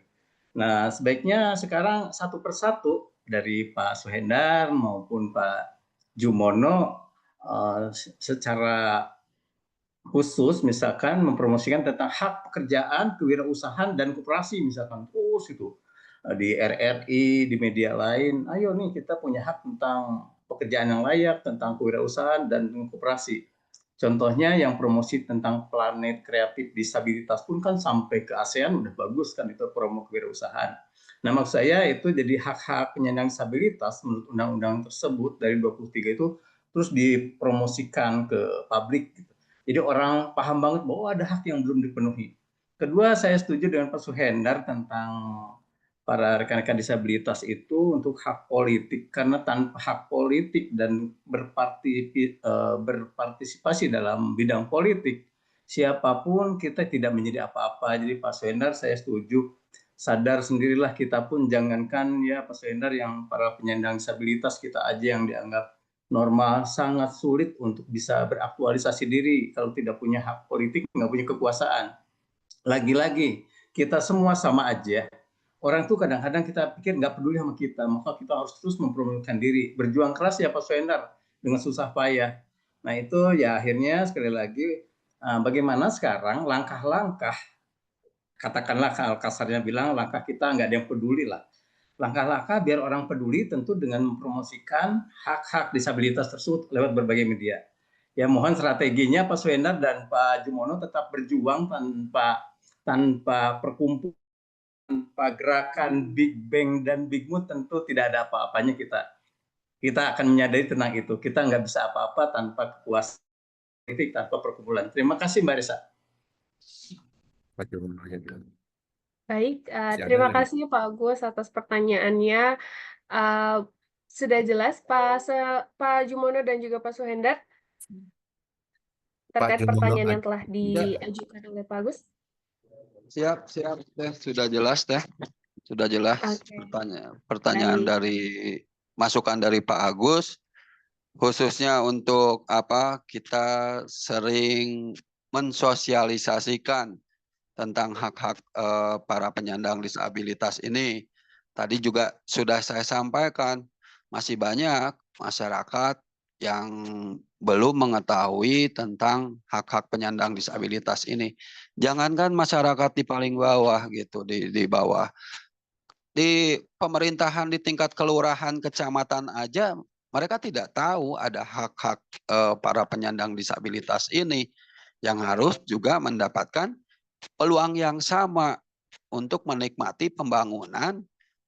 Nah, sebaiknya sekarang satu persatu dari Pak Suhendar maupun Pak Jumono secara khusus misalkan mempromosikan tentang hak pekerjaan, kewirausahaan dan koperasi misalkan terus itu di RRI, di media lain. Ayo nih kita punya hak tentang pekerjaan yang layak, tentang kewirausahaan dan koperasi. Contohnya yang promosi tentang planet kreatif disabilitas pun kan sampai ke ASEAN udah bagus kan itu promo kewirausahaan. Nah maksud saya itu jadi hak-hak penyandang disabilitas menurut undang-undang tersebut dari 23 itu terus dipromosikan ke publik gitu. Jadi orang paham banget bahwa ada hak yang belum dipenuhi. Kedua, saya setuju dengan Pak Suhendar tentang para rekan-rekan disabilitas itu untuk hak politik, karena tanpa hak politik dan berpartisipasi dalam bidang politik, siapapun kita tidak menjadi apa-apa. Jadi Pak Suhendar saya setuju, sadar sendirilah kita pun, jangankan ya Pak Suhendar yang para penyandang disabilitas kita aja yang dianggap normal, sangat sulit untuk bisa beraktualisasi diri kalau tidak punya hak politik, nggak punya kekuasaan. Lagi-lagi, kita semua sama aja. Orang tuh kadang-kadang kita pikir nggak peduli sama kita, maka kita harus terus mempromosikan diri. Berjuang keras ya Pak Suhendar. dengan susah payah. Nah itu ya akhirnya sekali lagi bagaimana sekarang langkah-langkah, katakanlah kalau kasarnya bilang langkah kita nggak ada yang peduli lah. Langkah-langkah biar orang peduli tentu dengan mempromosikan hak-hak disabilitas tersebut lewat berbagai media. Ya mohon strateginya Pak Swendar dan Pak Jumono tetap berjuang tanpa perkumpulan, tanpa gerakan Big Bang dan Big Mood tentu tidak ada apa-apanya kita akan menyadari tentang itu. Kita nggak bisa apa-apa tanpa kekuasaan politik, tanpa perkumpulan. Terima kasih Mbak Risa. Pak Jumono, ya. Baik, Masih ada terima lagi? kasih Pak Agus atas pertanyaannya. Sudah jelas Pak Jumono dan juga Pak Suhendar Pak terkait Jumono pertanyaan yang ada. telah diajukan oleh Pak Agus? Siap, Teh. Sudah jelas, Teh. Sudah jelas Oke, pertanyaan baik. dari masukan dari Pak Agus, khususnya untuk kita sering mensosialisasikan tentang hak-hak para penyandang disabilitas ini. Tadi juga sudah saya sampaikan, masih banyak masyarakat yang belum mengetahui tentang hak-hak penyandang disabilitas ini. Jangankan masyarakat di paling bawah gitu, di bawah. Di pemerintahan di tingkat kelurahan, kecamatan aja, mereka tidak tahu ada hak-hak para penyandang disabilitas ini yang harus juga mendapatkan peluang yang sama untuk menikmati pembangunan,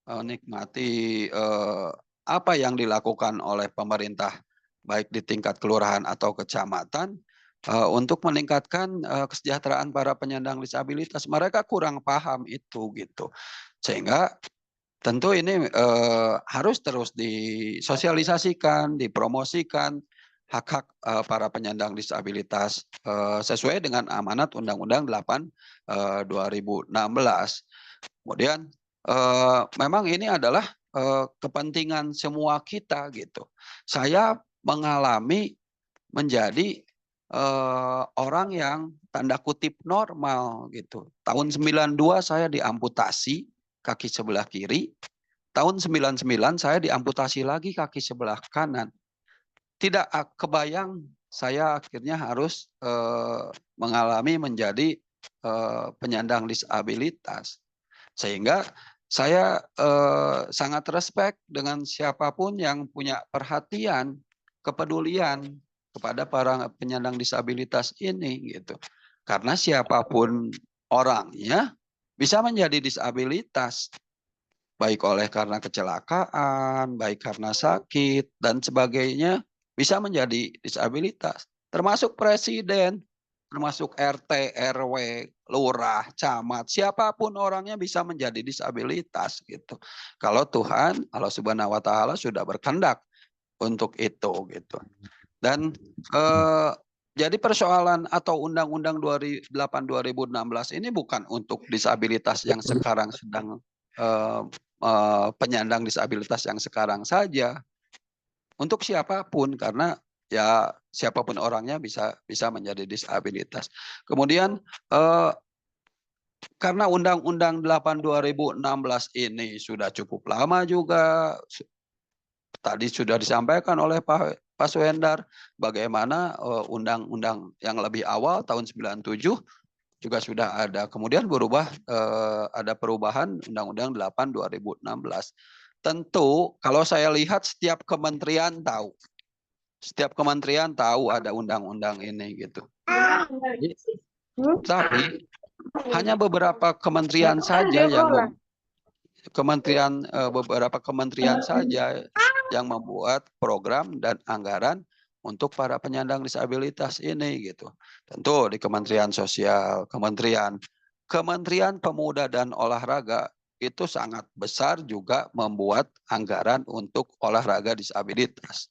menikmati apa yang dilakukan oleh pemerintah baik di tingkat kelurahan atau kecamatan untuk meningkatkan kesejahteraan para penyandang disabilitas. Mereka kurang paham itu gitu. Sehingga tentu ini harus terus disosialisasikan, dipromosikan hak-hak para penyandang disabilitas sesuai dengan amanat Undang-Undang 8 2016. Kemudian memang ini adalah kepentingan semua kita gitu. Saya mengalami menjadi orang yang tanda kutip normal gitu. Tahun 92 saya diamputasi kaki sebelah kiri. Tahun 99 saya diamputasi lagi kaki sebelah kanan. Tidak kebayang saya akhirnya harus mengalami menjadi penyandang disabilitas. Sehingga saya sangat respect dengan siapapun yang punya perhatian, kepedulian kepada para penyandang disabilitas ini gitu. Karena siapapun orangnya bisa menjadi disabilitas, baik oleh karena kecelakaan, baik karena sakit dan sebagainya, bisa menjadi disabilitas. Termasuk presiden, termasuk RT, RW, lurah, camat, siapapun orangnya bisa menjadi disabilitas gitu. Kalau Tuhan, Allah Subhanahu wa taala sudah berkehendak untuk itu gitu. Dan jadi persoalan atau Undang-Undang 8 2016 ini bukan untuk disabilitas yang sekarang sedang penyandang disabilitas yang sekarang saja. Untuk siapapun, karena ya siapapun orangnya bisa menjadi disabilitas. Kemudian karena Undang-Undang 8 2016 ini sudah cukup lama juga, tadi sudah disampaikan oleh Pak Suhendar, bagaimana undang-undang yang lebih awal tahun 97 juga sudah ada. Kemudian berubah, ada perubahan Undang-Undang 8 2016. Tentu kalau saya lihat setiap kementerian tahu. Setiap kementerian tahu ada undang-undang ini gitu. Tapi hanya beberapa kementerian saja beberapa kementerian saja yang membuat program dan anggaran untuk para penyandang disabilitas ini gitu. Tentu di Kementerian Sosial, Kementerian Pemuda dan Olahraga itu sangat besar juga membuat anggaran untuk olahraga disabilitas.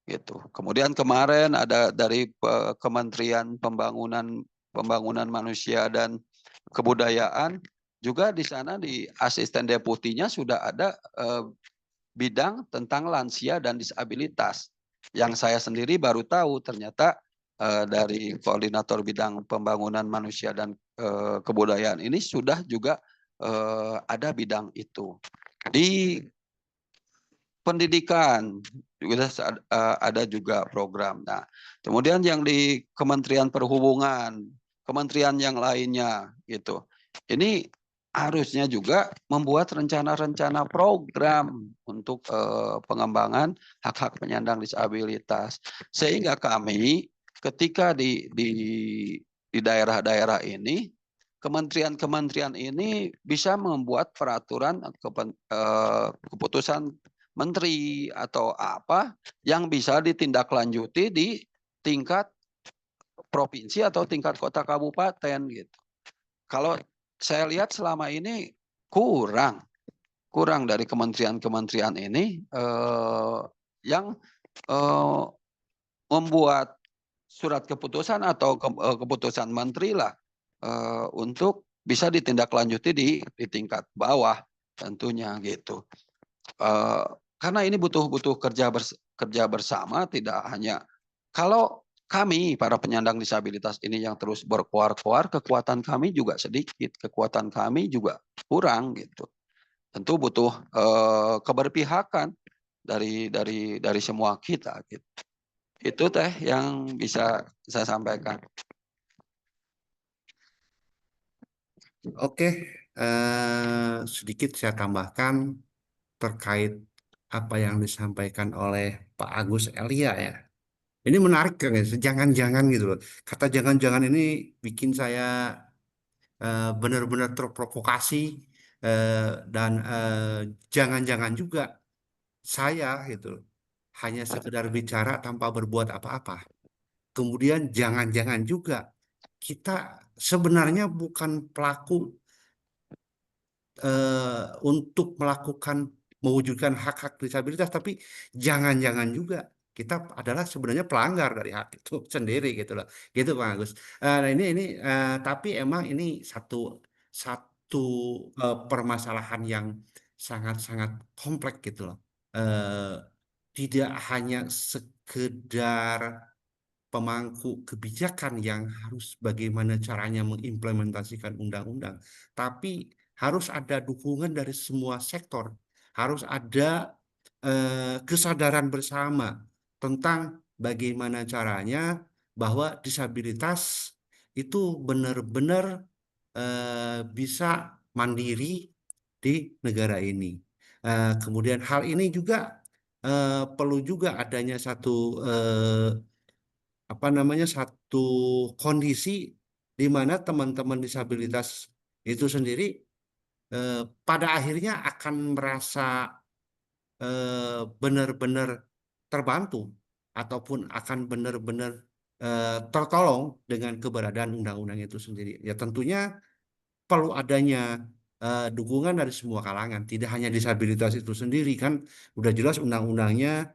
Gitu. Kemudian kemarin ada dari Kementerian Pembangunan Manusia dan Kebudayaan, juga di sana di asisten deputinya sudah ada bidang tentang lansia dan disabilitas. Yang saya sendiri baru tahu ternyata dari koordinator bidang pembangunan manusia dan kebudayaan ini sudah juga ada bidang itu. Di pendidikan ada juga program. Nah, kemudian yang di Kementerian Perhubungan, kementerian yang lainnya gitu. Ini harusnya juga membuat rencana-rencana program untuk pengembangan hak-hak penyandang disabilitas. Sehingga kami ketika di daerah-daerah ini, kementerian-kementerian ini bisa membuat peraturan keputusan menteri atau apa yang bisa ditindaklanjuti di tingkat provinsi atau tingkat kota kabupaten gitu. Kalau saya lihat selama ini kurang dari kementerian-kementerian ini yang membuat surat keputusan atau keputusan menteri lah untuk bisa ditindaklanjuti di tingkat bawah tentunya gitu. Karena ini butuh kerja bersama, tidak hanya kalau kami para penyandang disabilitas ini yang terus berkoar-koar, kekuatan kami juga sedikit, kekuatan kami juga kurang gitu. Tentu butuh keberpihakan dari semua kita gitu. Itu teh yang bisa saya sampaikan. Oke, sedikit saya tambahkan terkait apa yang disampaikan oleh Pak Agus Elia ya. Ini menarik kan, ya? Jangan-jangan gitu loh. Kata jangan-jangan ini bikin saya benar-benar terprovokasi dan jangan-jangan juga saya gitu hanya sekedar bicara tanpa berbuat apa-apa. Kemudian jangan-jangan juga kita sebenarnya bukan pelaku untuk melakukan mewujudkan hak-hak disabilitas, tapi jangan-jangan juga kita adalah sebenarnya pelanggar dari hak itu sendiri gitu loh, gitu Bang Agus. Nah tapi emang ini satu permasalahan yang sangat-sangat kompleks gitu loh. Eh, Tidak hanya sekedar pemangku kebijakan yang harus bagaimana caranya mengimplementasikan undang-undang, tapi harus ada dukungan dari semua sektor, harus ada kesadaran bersama tentang bagaimana caranya bahwa disabilitas itu benar-benar bisa mandiri di negara ini. Kemudian hal ini juga perlu juga adanya satu kondisi di mana teman-teman disabilitas itu sendiri eh, pada akhirnya akan merasa benar-benar terbantu ataupun akan benar-benar tertolong dengan keberadaan undang-undang itu sendiri. Ya tentunya perlu adanya dukungan dari semua kalangan, tidak hanya disabilitas itu sendiri kan udah jelas undang-undangnya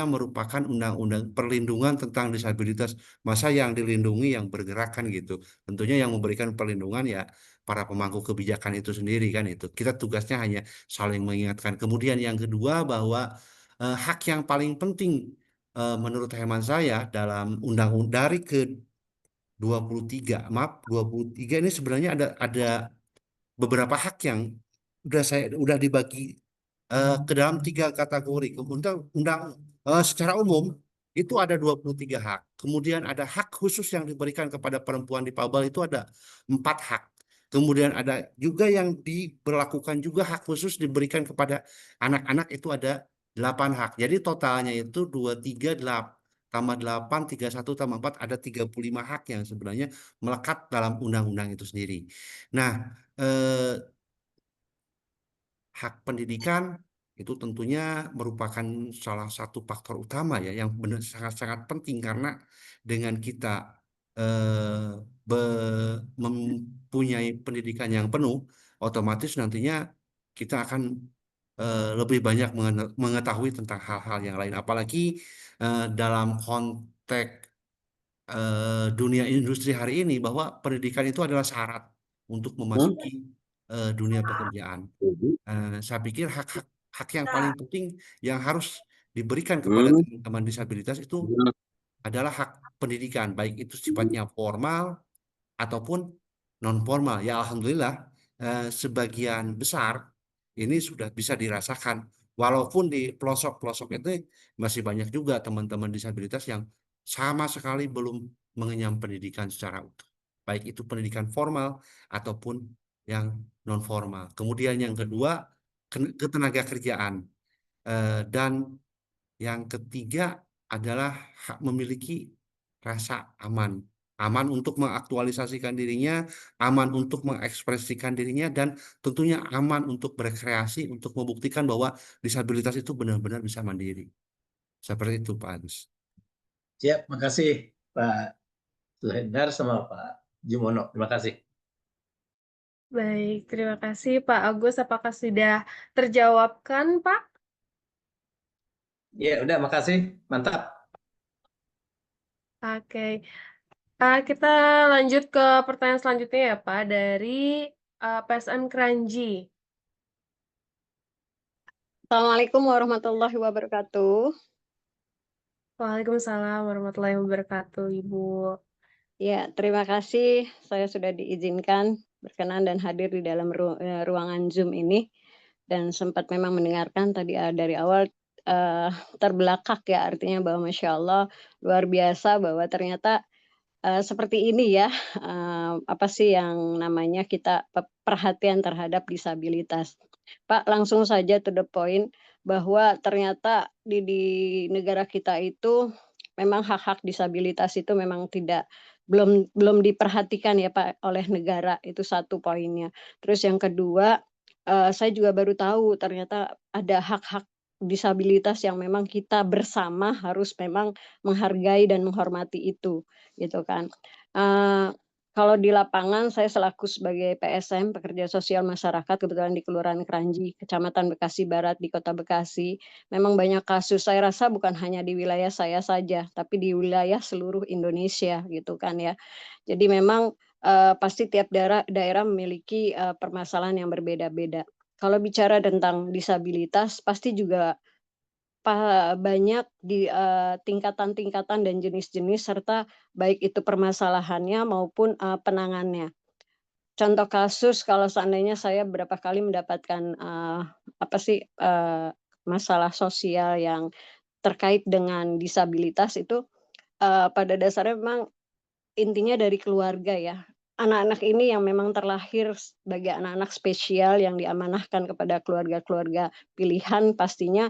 merupakan undang-undang perlindungan tentang disabilitas, masa yang dilindungi yang bergerak kan gitu. Tentunya yang memberikan perlindungan ya para pemangku kebijakan itu sendiri kan itu. Kita tugasnya hanya saling mengingatkan. Kemudian yang kedua bahwa hak yang paling penting menurut hemat saya dalam undang-undang dari ke 23 ini sebenarnya ada beberapa hak yang udah dibagi ke dalam 3 kategori. Undang secara umum itu ada 23 hak. Kemudian ada hak khusus yang diberikan kepada perempuan difabel itu ada 4 hak. Kemudian ada juga yang diberlakukan juga hak khusus diberikan kepada anak-anak itu ada 8 hak. Jadi totalnya itu 23 tambah 8, 31 tambah 4 ada 35 hak yang sebenarnya melekat dalam undang-undang itu sendiri. Nah, eh, hak pendidikan itu tentunya merupakan salah satu faktor utama ya yang benar sangat-sangat penting karena dengan kita eh, mempunyai pendidikan yang penuh, otomatis nantinya kita akan lebih banyak mengetahui tentang hal-hal yang lain. Apalagi dalam konteks dunia industri hari ini bahwa pendidikan itu adalah syarat untuk memasuki dunia pekerjaan. Saya pikir hak yang paling penting yang harus diberikan kepada teman-teman disabilitas itu adalah hak pendidikan, baik itu sifatnya formal ataupun non formal. Ya alhamdulillah sebagian besar ini sudah bisa dirasakan Walaupun di pelosok-pelosok itu masih banyak juga teman-teman disabilitas yang sama sekali belum mengenyam pendidikan secara utuh. Baik itu pendidikan formal ataupun yang non formal. Kemudian yang kedua, ketenaga kerjaan. Dan yang ketiga adalah hak memiliki rasa aman. Aman untuk mengaktualisasikan dirinya, aman untuk mengekspresikan dirinya, dan tentunya aman untuk berkreasi, untuk membuktikan bahwa disabilitas itu benar-benar bisa mandiri. Seperti itu, Pak Agus. Siap, makasih Pak Suhendar sama Pak Jumono. Terima kasih. Baik, terima kasih Pak Agus. Apakah sudah terjawabkan, Pak? Ya, udah, makasih. Mantap. Oke. Kita lanjut ke pertanyaan selanjutnya ya, Pak, dari PSM Kranji. Assalamualaikum warahmatullahi wabarakatuh. Waalaikumsalam warahmatullahi wabarakatuh, Ibu. Ya, terima kasih saya sudah diizinkan berkenan dan hadir di dalam ruangan Zoom ini. Dan sempat memang mendengarkan tadi dari awal terbelakang ya, artinya bahwa Masya Allah luar biasa bahwa ternyata seperti ini ya, apa sih yang namanya kita perhatian terhadap disabilitas. Pak, langsung saja to the point bahwa ternyata di negara kita itu memang hak-hak disabilitas itu memang belum diperhatikan ya Pak oleh negara, itu satu poinnya. Terus yang kedua, saya juga baru tahu ternyata ada hak-hak disabilitas yang memang kita bersama harus memang menghargai dan menghormati itu, gitu kan. Kalau di lapangan saya selaku sebagai PSM, pekerja sosial masyarakat, kebetulan di Kelurahan Kranji, Kecamatan Bekasi Barat di Kota Bekasi, memang banyak kasus. Saya rasa bukan hanya di wilayah saya saja, tapi di wilayah seluruh Indonesia gitu kan ya. Jadi memang pasti tiap daerah memiliki permasalahan yang berbeda-beda. Kalau bicara tentang disabilitas, pasti juga banyak di tingkatan-tingkatan dan jenis-jenis serta baik itu permasalahannya maupun penanganannya. Contoh kasus kalau seandainya saya berapa kali mendapatkan masalah sosial yang terkait dengan disabilitas itu pada dasarnya memang intinya dari keluarga ya. Anak-anak ini yang memang terlahir sebagai anak-anak spesial yang diamanahkan kepada keluarga-keluarga pilihan pastinya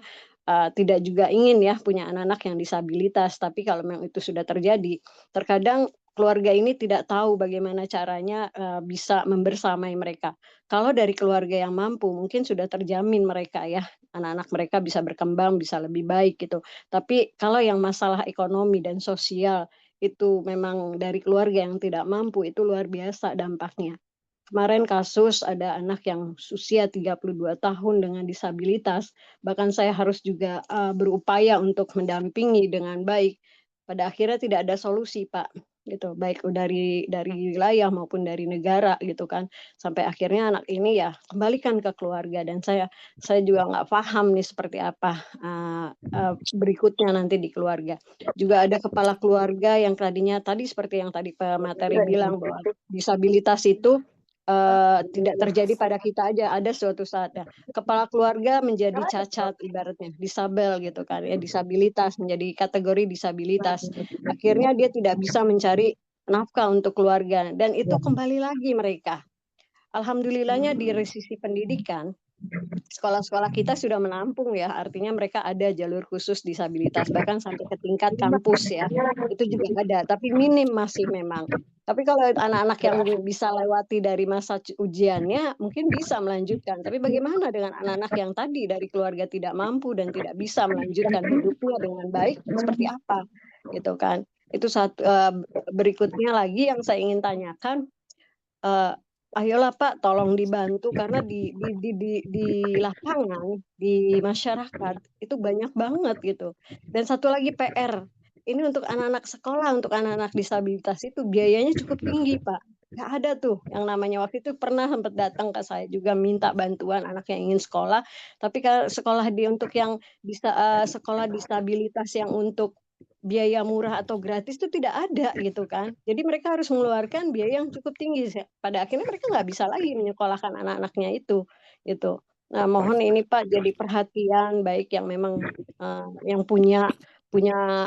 tidak juga ingin ya punya anak-anak yang disabilitas. Tapi kalau memang itu sudah terjadi, terkadang keluarga ini tidak tahu bagaimana caranya bisa membersamai mereka. Kalau dari keluarga yang mampu mungkin sudah terjamin mereka ya, anak-anak mereka bisa berkembang, bisa lebih baik gitu. Tapi kalau yang masalah ekonomi dan sosial itu memang dari keluarga yang tidak mampu, itu luar biasa dampaknya. Kemarin kasus ada anak yang usia 32 tahun dengan disabilitas, bahkan saya harus juga berupaya untuk mendampingi dengan baik. Pada akhirnya tidak ada solusi, Pak. Gitu, baik dari wilayah maupun dari negara gitu kan. Sampai akhirnya anak ini ya kembalikan ke keluarga dan saya juga nggak paham nih seperti apa berikutnya nanti di keluarga. Juga ada kepala keluarga yang tadinya tadi seperti yang tadi pemateri bilang bahwa disabilitas itu tidak terjadi pada kita aja, ada suatu saatnya kepala keluarga menjadi cacat ibaratnya, disabel gitu kan ya, disabilitas menjadi kategori disabilitas. Akhirnya dia tidak bisa mencari nafkah untuk keluarga dan itu kembali lagi mereka. Alhamdulillahnya di sisi pendidikan sekolah-sekolah kita sudah menampung ya, artinya mereka ada jalur khusus disabilitas, bahkan sampai ke tingkat kampus ya, itu juga ada, tapi minim masih memang. Tapi kalau anak-anak yang bisa lewati dari masa ujiannya, mungkin bisa melanjutkan. Tapi bagaimana dengan anak-anak yang tadi dari keluarga tidak mampu dan tidak bisa melanjutkan hidupnya dengan baik, seperti apa? Gitu kan. Itu satu berikutnya lagi yang saya ingin tanyakan, ayolah Pak, tolong dibantu karena di lapangan, di masyarakat itu banyak banget gitu. Dan satu lagi PR, ini untuk anak-anak sekolah, untuk anak-anak disabilitas itu biayanya cukup tinggi Pak. Nggak ada tuh yang namanya, waktu itu pernah sempat datang ke saya juga minta bantuan anak yang ingin sekolah, tapi kalau sekolah untuk yang bisa sekolah disabilitas yang untuk biaya murah atau gratis itu tidak ada gitu kan. Jadi mereka harus mengeluarkan biaya yang cukup tinggi. Pada akhirnya mereka nggak bisa lagi menyekolahkan anak-anaknya itu. Gitu. Nah, mohon ini Pak jadi perhatian baik yang memang yang punya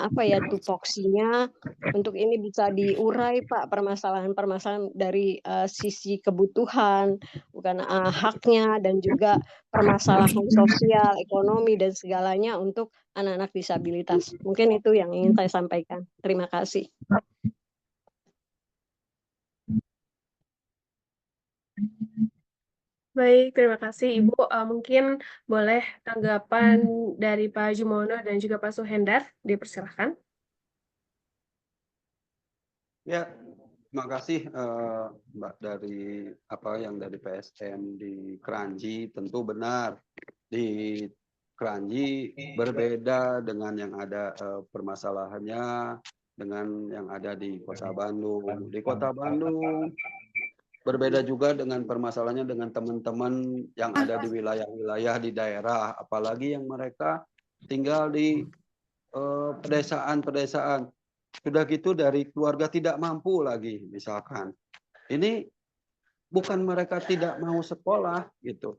apa ya tupoksinya untuk ini bisa diurai Pak permasalahan-permasalahan dari sisi kebutuhan, bukan haknya dan juga permasalahan sosial, ekonomi dan segalanya untuk anak-anak disabilitas. Mungkin itu yang ingin saya sampaikan. Terima kasih. Baik, terima kasih Ibu. Mungkin boleh tanggapan dari Pak Jumono dan juga Pak Suhendar, dipersilahkan. Ya, terima kasih Mbak dari yang dari PSM di Kranji. Tentu benar di Kranji berbeda dengan yang ada permasalahannya dengan yang ada di Kota Bandung. Di Kota Bandung berbeda juga dengan permasalahannya dengan teman-teman yang ada di wilayah-wilayah di daerah, apalagi yang mereka tinggal di pedesaan-pedesaan. Sudah gitu dari keluarga tidak mampu lagi misalkan. Ini bukan mereka tidak mau sekolah gitu.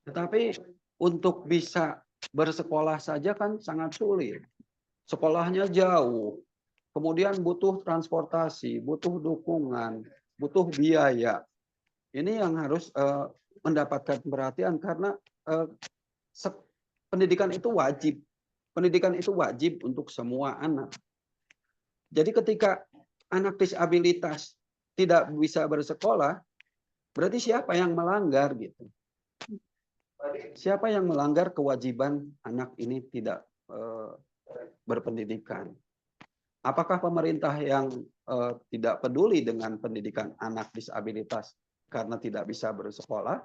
Tetapi untuk bisa bersekolah saja kan sangat sulit. Sekolahnya jauh. Kemudian butuh transportasi, butuh dukungan, butuh biaya. Ini yang harus mendapatkan perhatian karena pendidikan itu wajib. Pendidikan itu wajib untuk semua anak. Jadi ketika anak disabilitas tidak bisa bersekolah, berarti siapa yang melanggar gitu? Siapa yang melanggar kewajiban anak ini tidak berpendidikan? Apakah pemerintah yang tidak peduli dengan pendidikan anak disabilitas karena tidak bisa bersekolah?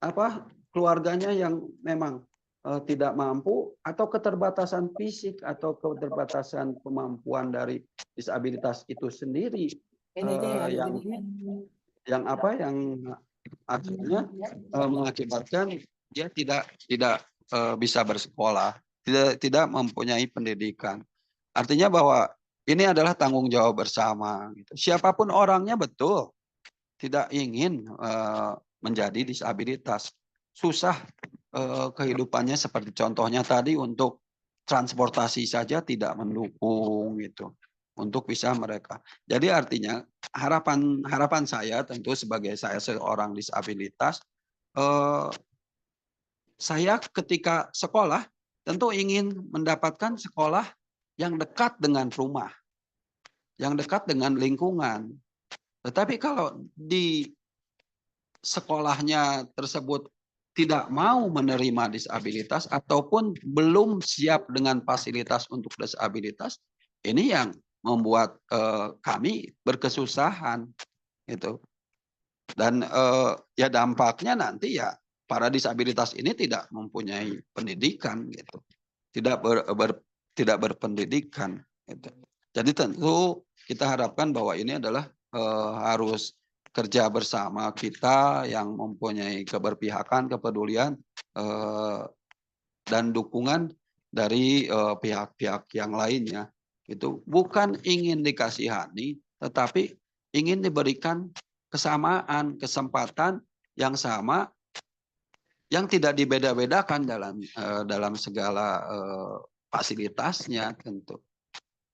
Apakah keluarganya yang memang tidak mampu atau keterbatasan fisik atau keterbatasan kemampuan dari disabilitas itu sendiri yang akhirnya mengakibatkan dia tidak bisa bersekolah, tidak mempunyai pendidikan. Artinya bahwa ini adalah tanggung jawab bersama gitu. Siapapun orangnya betul tidak ingin menjadi disabilitas. Susah kehidupannya seperti contohnya tadi untuk transportasi saja tidak mendukung gitu untuk bisa mereka. Jadi artinya harapan saya tentu sebagai saya seorang disabilitas, saya ketika sekolah tentu ingin mendapatkan sekolah yang dekat dengan rumah, yang dekat dengan lingkungan. Tetapi kalau di sekolahnya tersebut tidak mau menerima disabilitas ataupun belum siap dengan fasilitas untuk disabilitas, ini yang membuat kami berkesusahan gitu. Dan ya dampaknya nanti ya para disabilitas ini tidak mempunyai pendidikan gitu, tidak berpendidikan gitu. Jadi tentu kita harapkan bahwa ini adalah harus kerja bersama kita yang mempunyai keberpihakan, kepedulian dan dukungan dari pihak-pihak yang lainnya. Itu bukan ingin dikasihani, tetapi ingin diberikan kesamaan, kesempatan yang sama, yang tidak dibeda-bedakan dalam segala fasilitasnya tentu.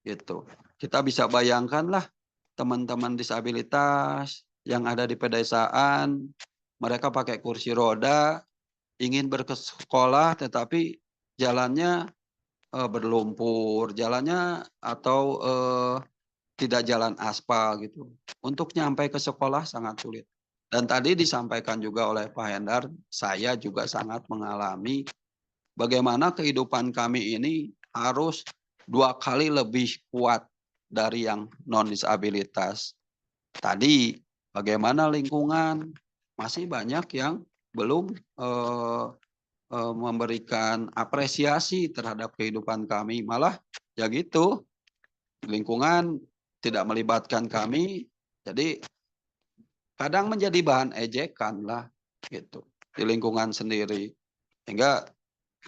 Gitu. Kita bisa bayangkanlah teman-teman disabilitas yang ada di pedesaan, mereka pakai kursi roda, ingin bersekolah tetapi jalannya berlumpur, jalannya atau tidak jalan aspal gitu. Untuk nyampe ke sekolah sangat sulit. Dan tadi disampaikan juga oleh Pak Hendar, saya juga sangat mengalami bagaimana kehidupan kami ini harus 2 kali lebih kuat dari yang non-disabilitas. Tadi bagaimana lingkungan masih banyak yang belum memberikan apresiasi terhadap kehidupan kami. Malah ya gitu, lingkungan tidak melibatkan kami, jadi kadang menjadi bahan ejekan lah gitu di lingkungan sendiri. Sehingga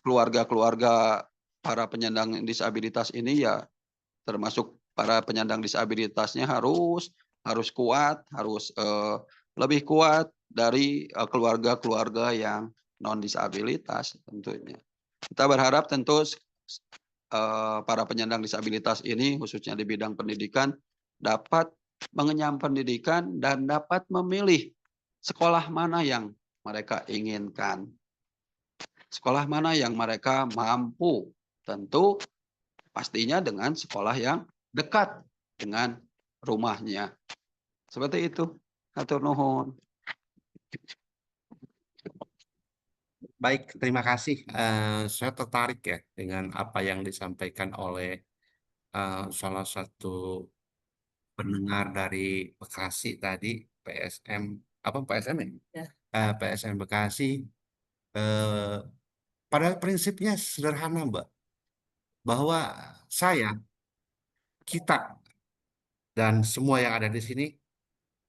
keluarga-keluarga para penyandang disabilitas ini ya termasuk para penyandang disabilitasnya harus kuat, harus lebih kuat dari keluarga-keluarga yang non disabilitas tentunya. Kita berharap tentu para penyandang disabilitas ini khususnya di bidang pendidikan dapat mengenyam pendidikan dan dapat memilih sekolah mana yang mereka inginkan. Sekolah mana yang mereka mampu. Tentu pastinya dengan sekolah yang dekat dengan rumahnya. Seperti itu. Hatur nuhun. Baik, terima kasih. Saya tertarik ya dengan apa yang disampaikan oleh salah satu pendengar dari Bekasi tadi, PSM, apa PSM ya? Ya. PSM Bekasi. Eh, pada prinsipnya sederhana, Mbak, bahwa saya, kita, dan semua yang ada di sini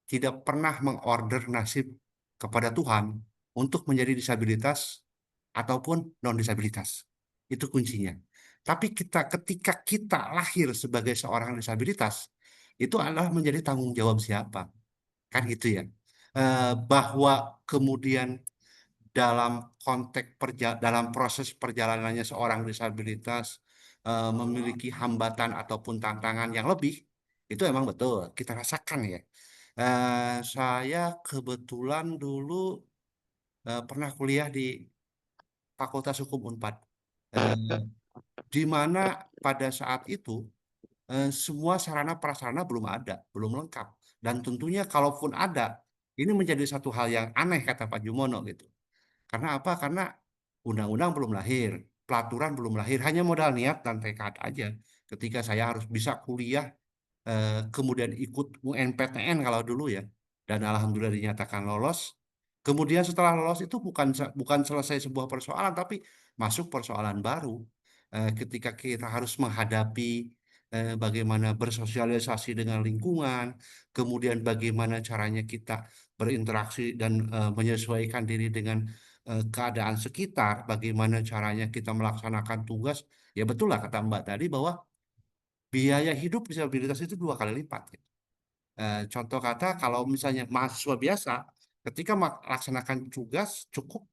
tidak pernah mengorder nasib kepada Tuhan untuk menjadi disabilitas ataupun non-disabilitas. Itu kuncinya. Tapi ketika kita lahir sebagai seorang disabilitas, itu adalah menjadi tanggung jawab siapa. Kan gitu ya. Bahwa kemudian dalam proses perjalanannya seorang disabilitas memiliki hambatan ataupun tantangan yang lebih, itu emang betul kita rasakan ya. Saya kebetulan dulu pernah kuliah di Fakultas Hukum Unpad, eh, di mana pada saat itu semua sarana prasarana belum ada, belum lengkap, dan tentunya kalaupun ada, ini menjadi satu hal yang aneh kata Pak Jumono gitu. Karena apa? Karena undang-undang belum lahir, pelaturan belum lahir, hanya modal niat dan tekad aja. Ketika saya harus bisa kuliah, kemudian ikut UNPTN kalau dulu ya, dan alhamdulillah dinyatakan lolos. Kemudian setelah lolos itu bukan selesai sebuah persoalan, tapi masuk persoalan baru. Ketika kita harus menghadapi bagaimana bersosialisasi dengan lingkungan, kemudian bagaimana caranya kita berinteraksi dan menyesuaikan diri dengan keadaan sekitar, bagaimana caranya kita melaksanakan tugas. Ya betul lah kata Mbak tadi bahwa biaya hidup disabilitas itu 2 kali lipat. Contoh kata, kalau misalnya mahasiswa biasa, ketika melaksanakan tugas cukup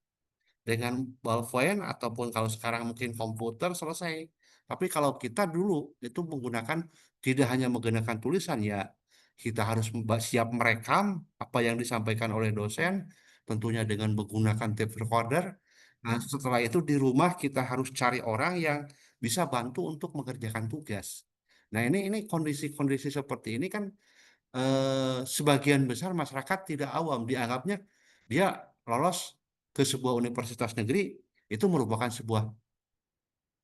dengan ballpoint ataupun kalau sekarang mungkin komputer selesai. Tapi kalau kita dulu itu menggunakan tidak hanya menggunakan tulisan ya, kita harus siap merekam apa yang disampaikan oleh dosen, tentunya dengan menggunakan tape recorder. Nah, setelah itu di rumah kita harus cari orang yang bisa bantu untuk mengerjakan tugas. Nah, ini kondisi-kondisi seperti ini kan sebagian besar masyarakat tidak awam, dianggapnya dia lolos ke sebuah universitas negeri itu merupakan sebuah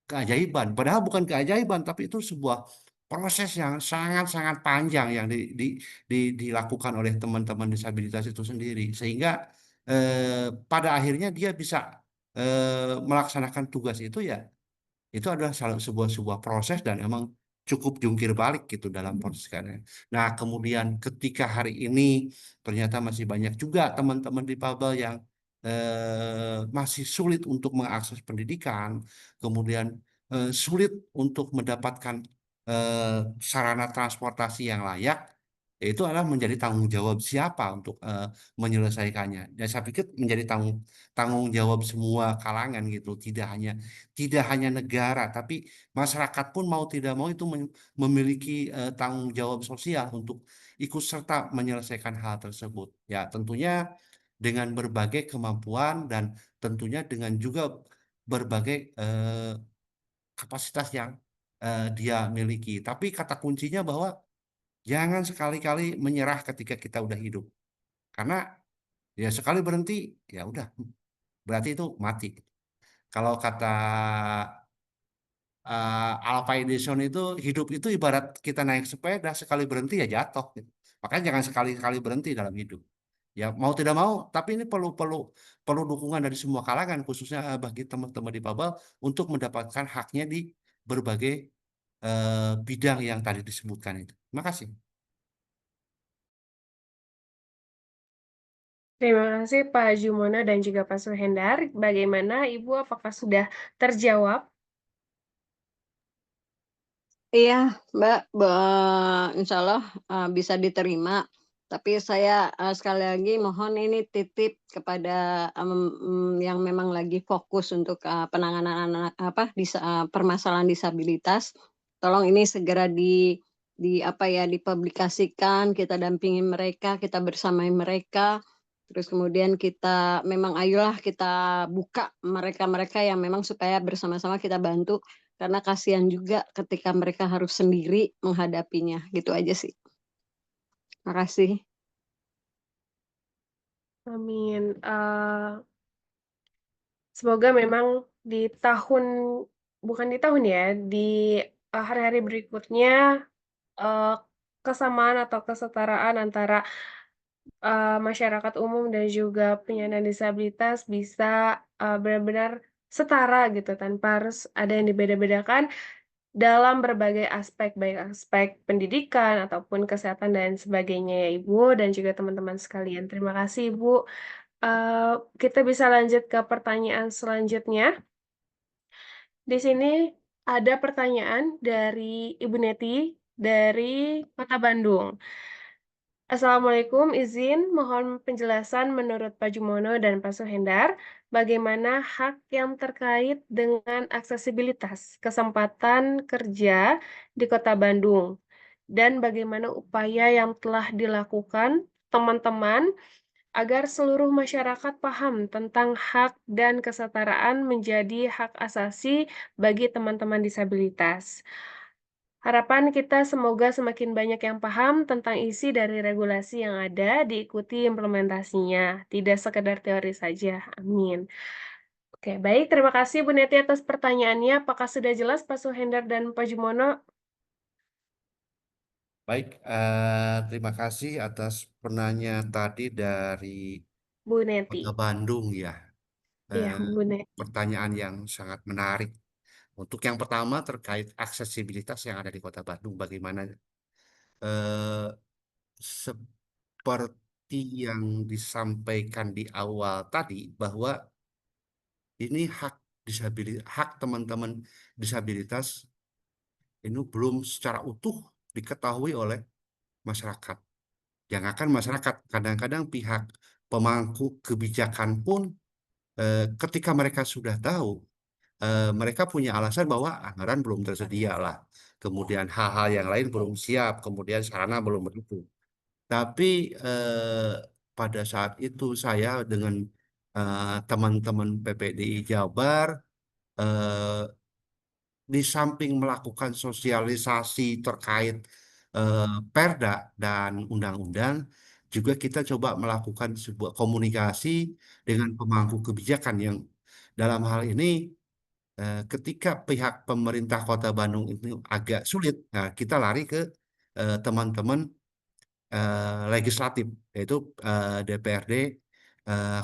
keajaiban. Padahal bukan keajaiban, tapi itu sebuah proses yang sangat-sangat panjang yang dilakukan oleh teman-teman disabilitas itu sendiri. Sehingga pada akhirnya dia bisa melaksanakan tugas itu ya, itu adalah sebuah proses dan emang cukup jungkir balik gitu dalam proses karya. Nah, kemudian ketika hari ini ternyata masih banyak juga teman-teman difabel yang masih sulit untuk mengakses pendidikan, kemudian sulit untuk mendapatkan sarana transportasi yang layak, itu adalah menjadi tanggung jawab siapa untuk menyelesaikannya. Dan saya pikir menjadi tanggung jawab semua kalangan gitu, tidak hanya negara, tapi masyarakat pun mau tidak mau itu memiliki tanggung jawab sosial untuk ikut serta menyelesaikan hal tersebut. Ya, tentunya dengan berbagai kemampuan dan tentunya dengan juga berbagai kapasitas yang dia miliki. Tapi kata kuncinya bahwa jangan sekali-kali menyerah ketika kita udah hidup. Karena ya sekali berhenti, ya udah, berarti itu mati. Kalau kata Alpha Edison itu, hidup itu ibarat kita naik sepeda, sekali berhenti ya jatuh. Gitu. Makanya jangan sekali-kali berhenti dalam hidup. Ya mau tidak mau, tapi ini perlu dukungan dari semua kalangan, khususnya bagi teman-teman di Babel untuk mendapatkan haknya di berbagai bidang yang tadi disebutkan itu. Terima kasih. Terima kasih Pak Jumono dan juga Pak Suhendar. Bagaimana Ibu, apakah sudah terjawab? Iya, Mbak, insya Allah bisa diterima. Tapi saya sekali lagi mohon ini titip kepada yang memang lagi fokus untuk penanganan anak permasalahan disabilitas. Tolong ini segera dipublikasikan, kita dampingi mereka, kita bersamai mereka. Terus kemudian kita memang ayolah kita buka mereka-mereka yang memang supaya bersama-sama kita bantu karena kasihan juga ketika mereka harus sendiri menghadapinya. Gitu aja sih. Makasih. Amin. Semoga memang di tahun bukan di tahun ya, di hari-hari berikutnya eh, kesamaan atau kesetaraan antara masyarakat umum dan juga penyandang disabilitas bisa benar-benar setara gitu tanpa harus ada yang dibeda-bedakan dalam berbagai aspek, baik aspek pendidikan ataupun kesehatan dan sebagainya ya Ibu dan juga teman-teman sekalian. Terima kasih Ibu. Kita bisa lanjut ke pertanyaan selanjutnya. Di sini ada pertanyaan dari Ibu Neti dari Kota Bandung. Assalamualaikum, izin mohon penjelasan menurut Pak Jumono dan Pak Suhendar, bagaimana hak yang terkait dengan aksesibilitas kesempatan kerja di Kota Bandung, dan bagaimana upaya yang telah dilakukan teman-teman agar seluruh masyarakat paham tentang hak dan kesetaraan menjadi hak asasi bagi teman-teman disabilitas. Harapan kita semoga semakin banyak yang paham tentang isi dari regulasi yang ada, diikuti implementasinya, tidak sekedar teori saja. Amin. Oke, baik. Terima kasih Bu Neti atas pertanyaannya. Apakah sudah jelas Pak Suhendar dan Pak Jumono? Baik, terima kasih atas penanya tadi dari Bu Kota Neti. Bandung ya. Iya, Eh, Bu Neti. Pertanyaan yang sangat menarik. Untuk yang pertama terkait aksesibilitas yang ada di Kota Bandung, bagaimana eh, seperti yang disampaikan di awal tadi bahwa ini hak teman-teman disabilitas ini belum secara utuh diketahui oleh masyarakat. Jangankan masyarakat, kadang-kadang pihak pemangku kebijakan pun ketika mereka sudah tahu, mereka punya alasan bahwa anggaran belum tersedia lah. Kemudian hal-hal yang lain belum siap, kemudian sarana belum begitu. Tapi pada saat itu saya dengan teman-teman PPDI Jabar eh, di samping melakukan sosialisasi terkait Perda dan undang-undang, juga kita coba melakukan sebuah komunikasi dengan pemangku kebijakan yang dalam hal ini ketika pihak pemerintah Kota Bandung itu agak sulit, nah kita lari ke teman-teman legislatif, yaitu DPRD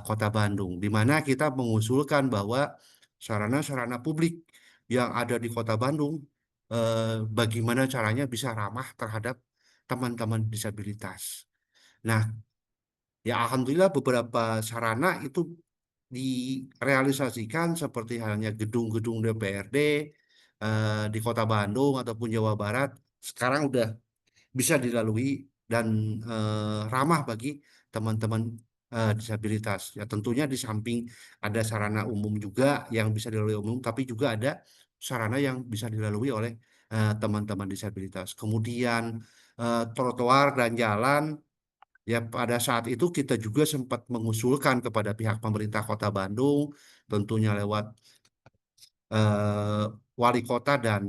Kota Bandung, di mana kita mengusulkan bahwa sarana-sarana publik yang ada di Kota Bandung, bagaimana caranya bisa ramah terhadap teman-teman disabilitas. Nah, ya alhamdulillah beberapa sarana itu direalisasikan seperti halnya gedung-gedung DPRD di Kota Bandung ataupun Jawa Barat sekarang udah bisa dilalui dan ramah bagi teman-teman disabilitas. Ya tentunya di samping ada sarana umum juga yang bisa dilalui umum, tapi juga ada sarana yang bisa dilalui oleh teman-teman disabilitas. Kemudian trotoar dan jalan, ya pada saat itu kita juga sempat mengusulkan kepada pihak pemerintah Kota Bandung, tentunya lewat eh, wali kota dan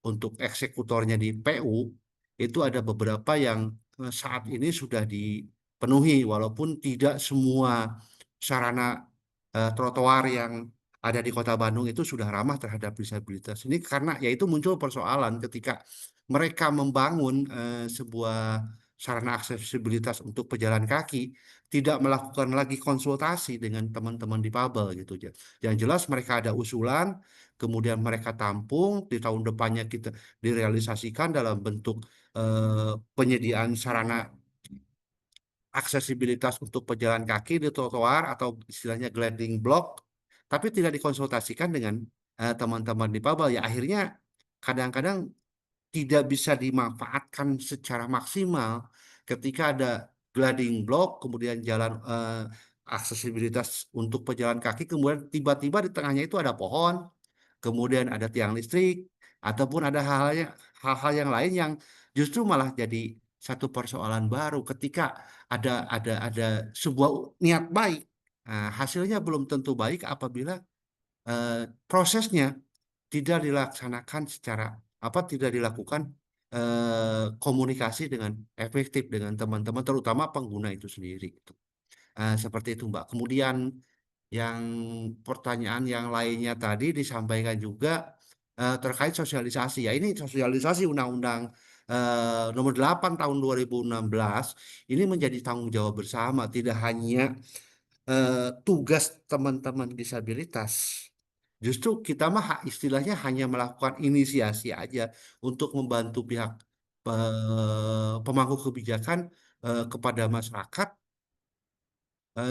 untuk eksekutornya di PU itu ada beberapa yang saat ini sudah dipenuhi walaupun tidak semua sarana trotoar yang ada di Kota Bandung itu sudah ramah terhadap disabilitas. Ini karena yaitu muncul persoalan ketika mereka membangun sebuah sarana aksesibilitas untuk pejalan kaki tidak melakukan lagi konsultasi dengan teman-teman difabel gitu aja. Yang jelas mereka ada usulan, kemudian mereka tampung, di tahun depannya kita direalisasikan dalam bentuk penyediaan sarana aksesibilitas untuk pejalan kaki di trotoar atau istilahnya gliding block, tapi tidak dikonsultasikan dengan teman-teman difabel. Ya akhirnya kadang-kadang tidak bisa dimanfaatkan secara maksimal ketika ada gliding block, kemudian jalan aksesibilitas untuk pejalan kaki, kemudian tiba-tiba di tengahnya itu ada pohon, kemudian ada tiang listrik, ataupun ada hal-hal yang lain yang justru malah jadi satu persoalan baru ketika ada sebuah niat baik. Nah, hasilnya belum tentu baik apabila prosesnya tidak dilaksanakan tidak dilakukan komunikasi dengan efektif dengan teman-teman, terutama pengguna itu sendiri. Gitu. Seperti itu, Mbak. Kemudian yang pertanyaan yang lainnya tadi disampaikan juga terkait sosialisasi. Ya, ini sosialisasi Undang-Undang Nomor 8 tahun 2016 ini menjadi tanggung jawab bersama, tidak hanya tugas teman-teman disabilitas. Justru kita mah istilahnya hanya melakukan inisiasi aja untuk membantu pihak pemangku kebijakan kepada masyarakat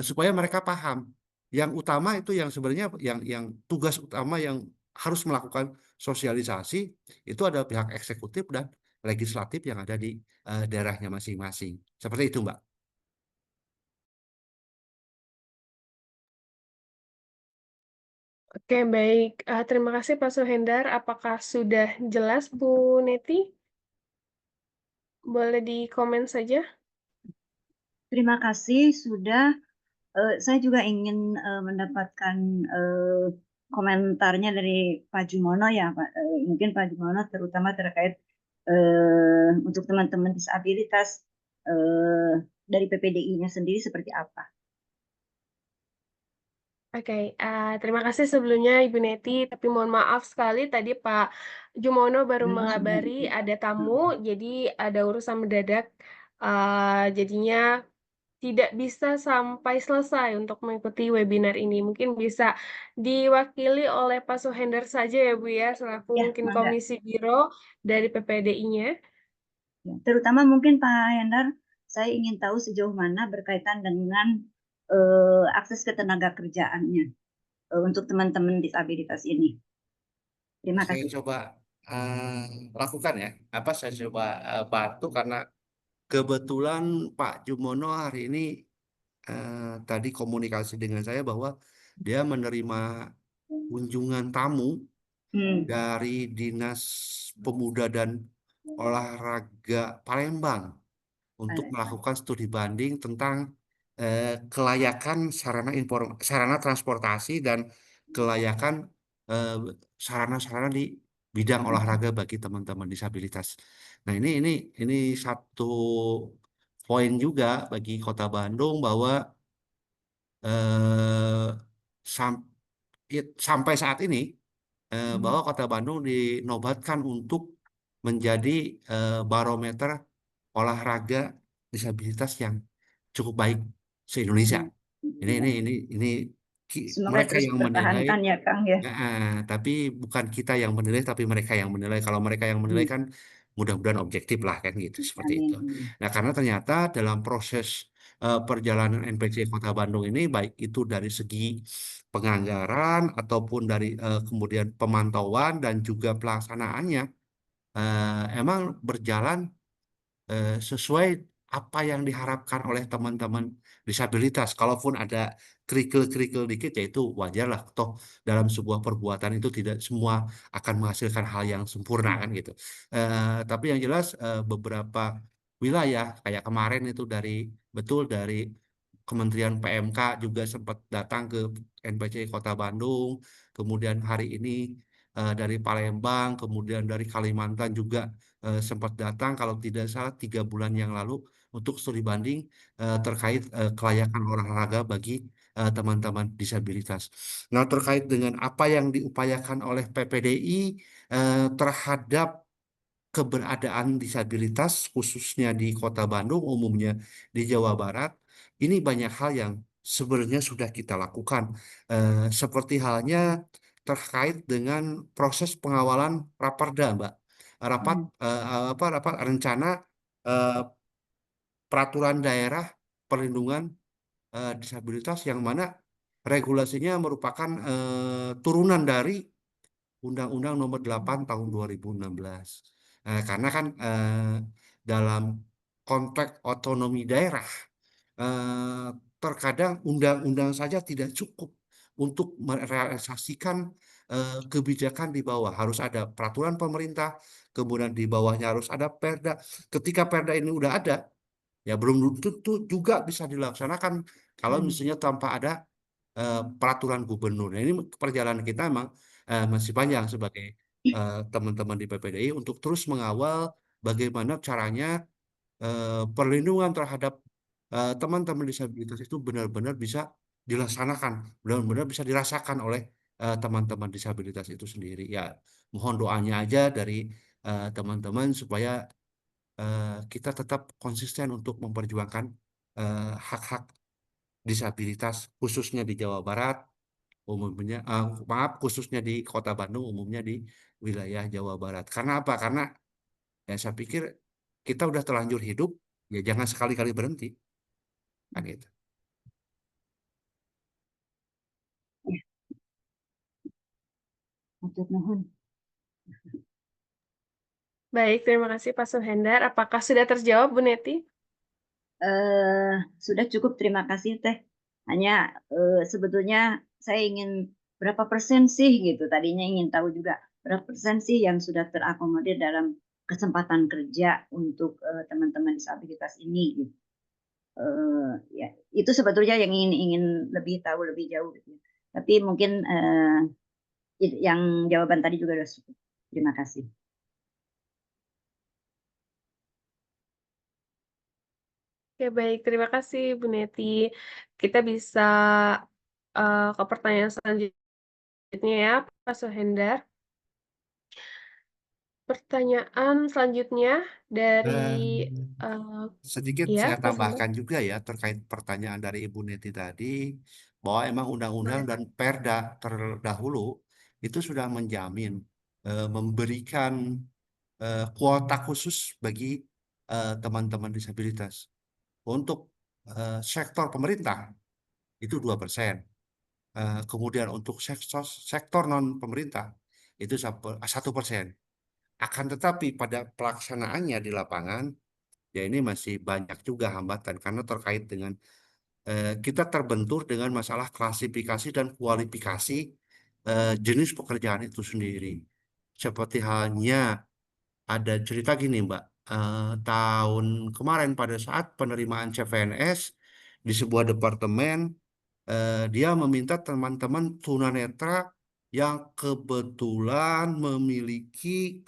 supaya mereka paham. Yang utama itu yang sebenarnya yang tugas utama yang harus melakukan sosialisasi itu ada pihak eksekutif dan legislatif yang ada di daerahnya masing-masing. Seperti itu, Mbak. Oke, baik. Terima kasih Pak Suhendar. Apakah sudah jelas Bu Neti? Boleh dikomen saja. Terima kasih sudah. Saya juga ingin mendapatkan komentarnya dari Pak Jumono ya, Pak. Mungkin Pak Jumono terutama terkait untuk teman-teman disabilitas dari PPDI-nya sendiri seperti apa? Oke, terima kasih sebelumnya Ibu Neti, tapi mohon maaf sekali tadi Pak Jumono baru mengabari ada tamu, jadi ada urusan mendadak, jadinya tidak bisa sampai selesai untuk mengikuti webinar ini. Mungkin bisa diwakili oleh Pak Suhendar saja ya Bu ya, selaku Ya, mungkin mangga. Komisi Biro dari PPDI-nya. Ya, terutama mungkin Pak Hendar, saya ingin tahu sejauh mana berkaitan dengan akses ke tenaga kerjaannya untuk teman-teman disabilitas ini. Terima Saya kasih. coba lakukan ya. Saya coba bantu karena kebetulan Pak Jumono hari ini tadi komunikasi dengan saya bahwa dia menerima kunjungan tamu dari Dinas Pemuda dan Olahraga Palembang untuk melakukan studi banding tentang kelayakan sarana transportasi dan kelayakan eh, sarana-sarana di bidang olahraga bagi teman-teman disabilitas. Nah, ini satu poin juga bagi Kota Bandung bahwa eh, sam- sampai saat ini bahwa Kota Bandung dinobatkan untuk menjadi barometer olahraga disabilitas yang cukup baik se-Indonesia. Ini Semoga mereka terus yang menilai, dipertahankan ya Kang ya. tapi bukan kita yang menilai, tapi mereka yang menilai. Kalau mereka yang menilai kan mudah-mudahan objektif lah kan gitu seperti itu. Amin. Nah, karena ternyata dalam proses perjalanan NPC Kota Bandung ini baik itu dari segi penganggaran ataupun dari kemudian pemantauan dan juga pelaksanaannya emang berjalan sesuai apa yang diharapkan oleh teman-teman disabilitas. Kalaupun ada kerikil-kerikil dikit, ya itu wajar lah. Toh dalam sebuah perbuatan itu tidak semua akan menghasilkan hal yang sempurna kan gitu. Tapi yang jelas beberapa wilayah kayak kemarin itu dari Kementerian PMK juga sempat datang ke NPC Kota Bandung. Kemudian hari ini dari Palembang, kemudian dari Kalimantan juga sempat datang kalau tidak salah 3 bulan yang lalu untuk studi banding terkait kelayakan olahraga bagi teman-teman disabilitas. Nah, terkait dengan apa yang diupayakan oleh PPDI terhadap keberadaan disabilitas khususnya di Kota Bandung, umumnya di Jawa Barat, ini banyak hal yang sebenarnya sudah kita lakukan. Seperti halnya terkait dengan proses pengawalan Raperda, Mbak. Rapat rencana eh, peraturan daerah perlindungan disabilitas yang mana regulasinya merupakan turunan dari Undang-Undang Nomor 8 Tahun 2016. Karena kan dalam konteks otonomi daerah, eh, terkadang undang-undang saja tidak cukup untuk merealisasikan kebijakan di bawah. Harus ada peraturan pemerintah, kemudian di bawahnya harus ada perda. Ketika perda ini udah ada, ya belum tentu juga bisa dilaksanakan kalau misalnya tanpa ada peraturan gubernur. Nah, ini perjalanan kita memang masih panjang sebagai teman-teman di PPDI untuk terus mengawal bagaimana caranya perlindungan terhadap teman-teman disabilitas itu benar-benar bisa dilaksanakan, benar-benar bisa dirasakan oleh teman-teman disabilitas itu sendiri. Ya, mohon doanya aja dari teman-teman supaya kita tetap konsisten untuk memperjuangkan hak-hak disabilitas khususnya di Jawa Barat, umumnya maaf khususnya di Kota Bandung, umumnya di wilayah Jawa Barat. Karena apa? Karena ya saya pikir kita udah terlanjur hidup, ya jangan sekali-kali berhenti. Kan gitu. Ya, matur nuhun. Baik, terima kasih Pak Suhendar. Apakah sudah terjawab, Bu Neti? Sudah cukup, terima kasih Teh. Hanya sebetulnya saya ingin berapa persen sih gitu. Tadinya ingin tahu juga berapa persen sih yang sudah terakomodir dalam kesempatan kerja untuk teman-teman disabilitas ini. Gitu. Ya, itu sebetulnya yang ingin lebih tahu lebih jauh. Gitu. Tapi mungkin yang jawaban tadi juga sudah cukup. Terima kasih. Oke, baik. Terima kasih, Bu Neti. Kita bisa ke pertanyaan selanjutnya ya, Pak Suhendar. Pertanyaan selanjutnya dari Sedikit ya, saya Pak Suhendar. tambahkan juga ya terkait pertanyaan dari Ibu Neti tadi, bahwa emang undang-undang dan perda terdahulu itu sudah menjamin memberikan kuota khusus bagi teman-teman disabilitas. Untuk sektor pemerintah itu 2%. Kemudian untuk sektor non pemerintah itu 1%. Akan tetapi pada pelaksanaannya di lapangan, ya ini masih banyak juga hambatan karena terkait dengan kita terbentur dengan masalah klasifikasi dan kualifikasi jenis pekerjaan itu sendiri. Seperti halnya ada cerita gini, Mbak. Tahun kemarin pada saat penerimaan CPNS di sebuah departemen, dia meminta teman-teman tunanetra yang kebetulan memiliki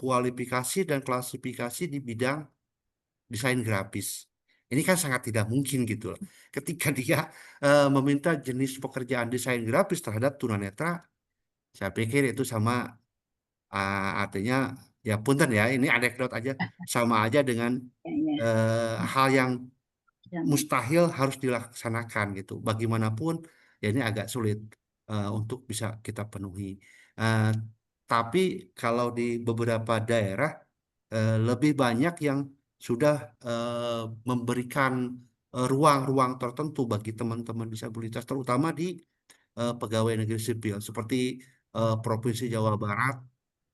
kualifikasi dan klasifikasi di bidang desain grafis. Ini kan sangat tidak mungkin gitu loh. Ketika dia meminta jenis pekerjaan desain grafis terhadap tunanetra, saya pikir itu sama artinya ya punten ya, ini anekdot aja, sama aja dengan Ya, ya. hal yang Ya, mustahil harus dilaksanakan gitu. Bagaimanapun ya ini agak sulit untuk bisa kita penuhi. Eh, tapi kalau di beberapa daerah lebih banyak yang sudah memberikan ruang-ruang tertentu bagi teman-teman disabilitas, terutama di pegawai negeri sipil seperti Provinsi Jawa Barat.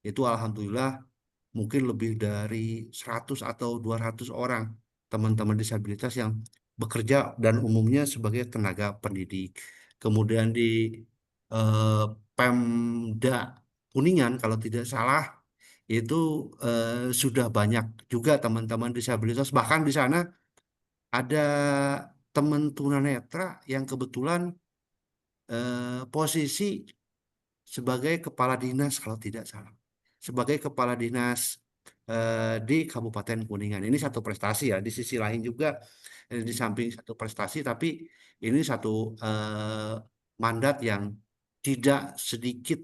Itu alhamdulillah mungkin lebih dari 100 atau 200 orang teman-teman disabilitas yang bekerja dan umumnya sebagai tenaga pendidik. Kemudian di eh, Pemda Kuningan kalau tidak salah itu sudah banyak juga teman-teman disabilitas. Bahkan di sana ada teman tunanetra yang kebetulan posisi sebagai kepala dinas kalau tidak salah. Sebagai kepala dinas di Kabupaten Kuningan. Ini satu prestasi ya. Di sisi lain juga di samping satu prestasi, tapi ini satu mandat yang tidak sedikit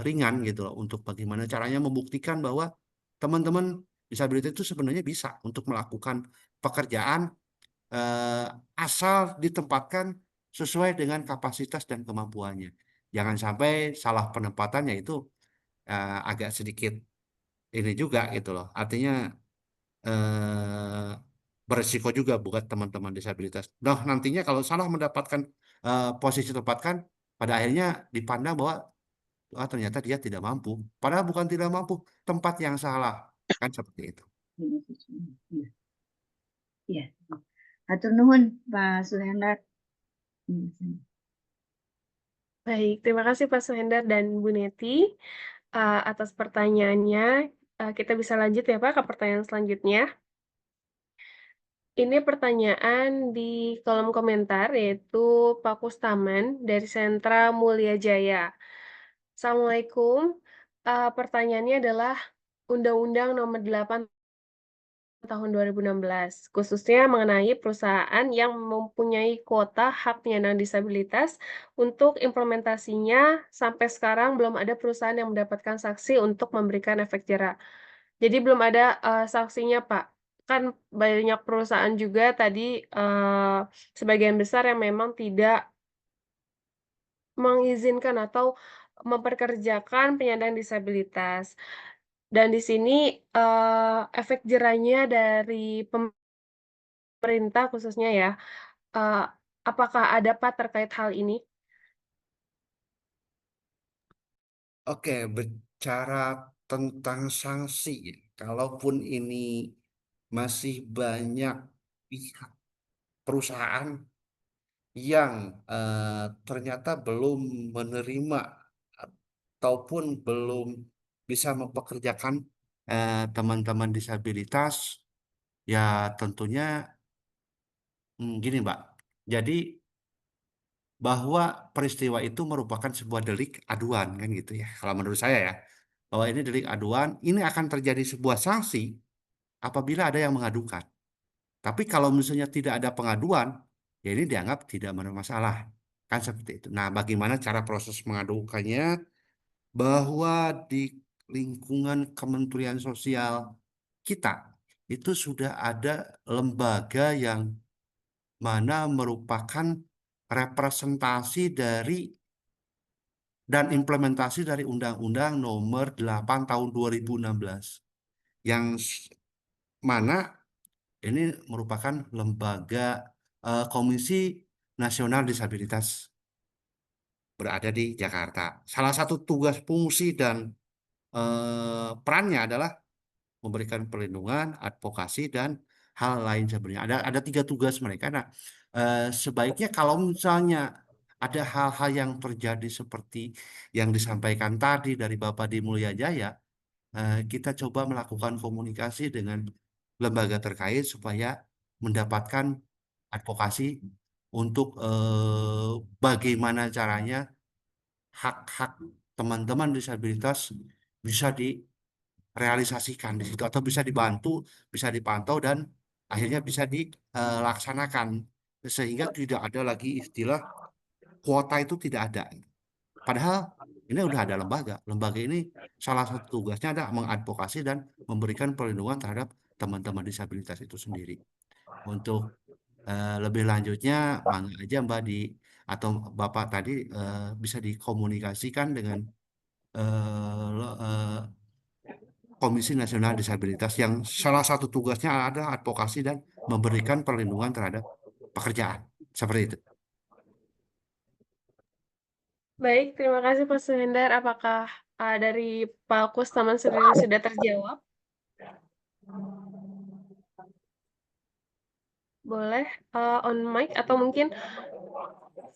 ringan gitu loh untuk bagaimana caranya membuktikan bahwa teman-teman disabilitas itu sebenarnya bisa untuk melakukan pekerjaan eh, asal ditempatkan sesuai dengan kapasitas dan kemampuannya. Jangan sampai salah penempatannya itu agak sedikit ini juga gitu loh. Artinya beresiko juga buat teman-teman disabilitas. Nah, nantinya kalau salah mendapatkan posisi tempatkan, pada akhirnya dipandang bahwa ternyata dia tidak mampu. Padahal bukan tidak mampu, tempat yang salah. Kan seperti itu. ya. Ya. Hatur nuhun Pak Suhendar. Baik, terima kasih Pak Suhendar dan Bu Neti atas pertanyaannya. Kita bisa lanjut ya Pak ke pertanyaan selanjutnya. Ini pertanyaan di kolom komentar, yaitu Pak Kustaman dari Sentra Mulia Jaya. Assalamualaikum. Pertanyaannya adalah Undang-Undang Nomor 8 Tahun 2016, khususnya mengenai perusahaan yang mempunyai kuota hak penyandang disabilitas. Untuk implementasinya, sampai sekarang belum ada perusahaan yang mendapatkan sanksi untuk memberikan efek jerah. Jadi belum ada sanksinya, Pak. Kan banyak perusahaan juga tadi sebagian besar yang memang tidak mengizinkan atau memperkerjakan penyandang disabilitas. Dan di sini efek jerahnya dari pemerintah khususnya ya, eee, apakah ada Pak terkait hal ini? Oke, bicara tentang sanksi, kalaupun ini masih banyak pihak perusahaan yang ternyata belum menerima ataupun belum bisa mempekerjakan teman-teman disabilitas, ya tentunya gini Mbak, jadi bahwa peristiwa itu merupakan sebuah delik aduan kan gitu ya, kalau menurut saya ya, bahwa ini delik aduan, ini akan terjadi sebuah sanksi apabila ada yang mengadukan. Tapi kalau misalnya tidak ada pengaduan, ya ini dianggap tidak bermasalah. Kan seperti itu. Nah, bagaimana cara proses mengadukannya? Bahwa di lingkungan Kementerian Sosial kita, itu sudah ada lembaga yang mana merupakan representasi dari dan implementasi dari Undang-Undang Nomor 8 Tahun 2016. Yang mana ini merupakan lembaga Komisi Nasional Disabilitas berada di Jakarta. Salah satu tugas, fungsi, dan perannya adalah memberikan perlindungan, advokasi, dan hal lain sebenarnya. Ada 3 tugas mereka. Nah, sebaiknya kalau misalnya ada hal-hal yang terjadi seperti yang disampaikan tadi dari Bapak di Mulia Jaya, kita coba melakukan komunikasi dengan lembaga terkait supaya mendapatkan advokasi untuk bagaimana caranya hak-hak teman-teman disabilitas bisa direalisasikan di situ atau bisa dibantu, bisa dipantau dan akhirnya bisa dilaksanakan sehingga tidak ada lagi istilah kuota itu tidak ada. Padahal ini udah ada lembaga. Lembaga ini salah satu tugasnya adalah mengadvokasi dan memberikan perlindungan terhadap teman-teman disabilitas itu sendiri. Untuk lebih lanjutnya, mangga aja Mbak atau Bapak tadi bisa dikomunikasikan dengan Komisi Nasional Disabilitas yang salah satu tugasnya adalah advokasi dan memberikan perlindungan terhadap pekerjaan. Seperti itu. Baik, terima kasih Pak Suhendar. Apakah dari Pak Kustaman sendiri sudah terjawab? Boleh on mic atau mungkin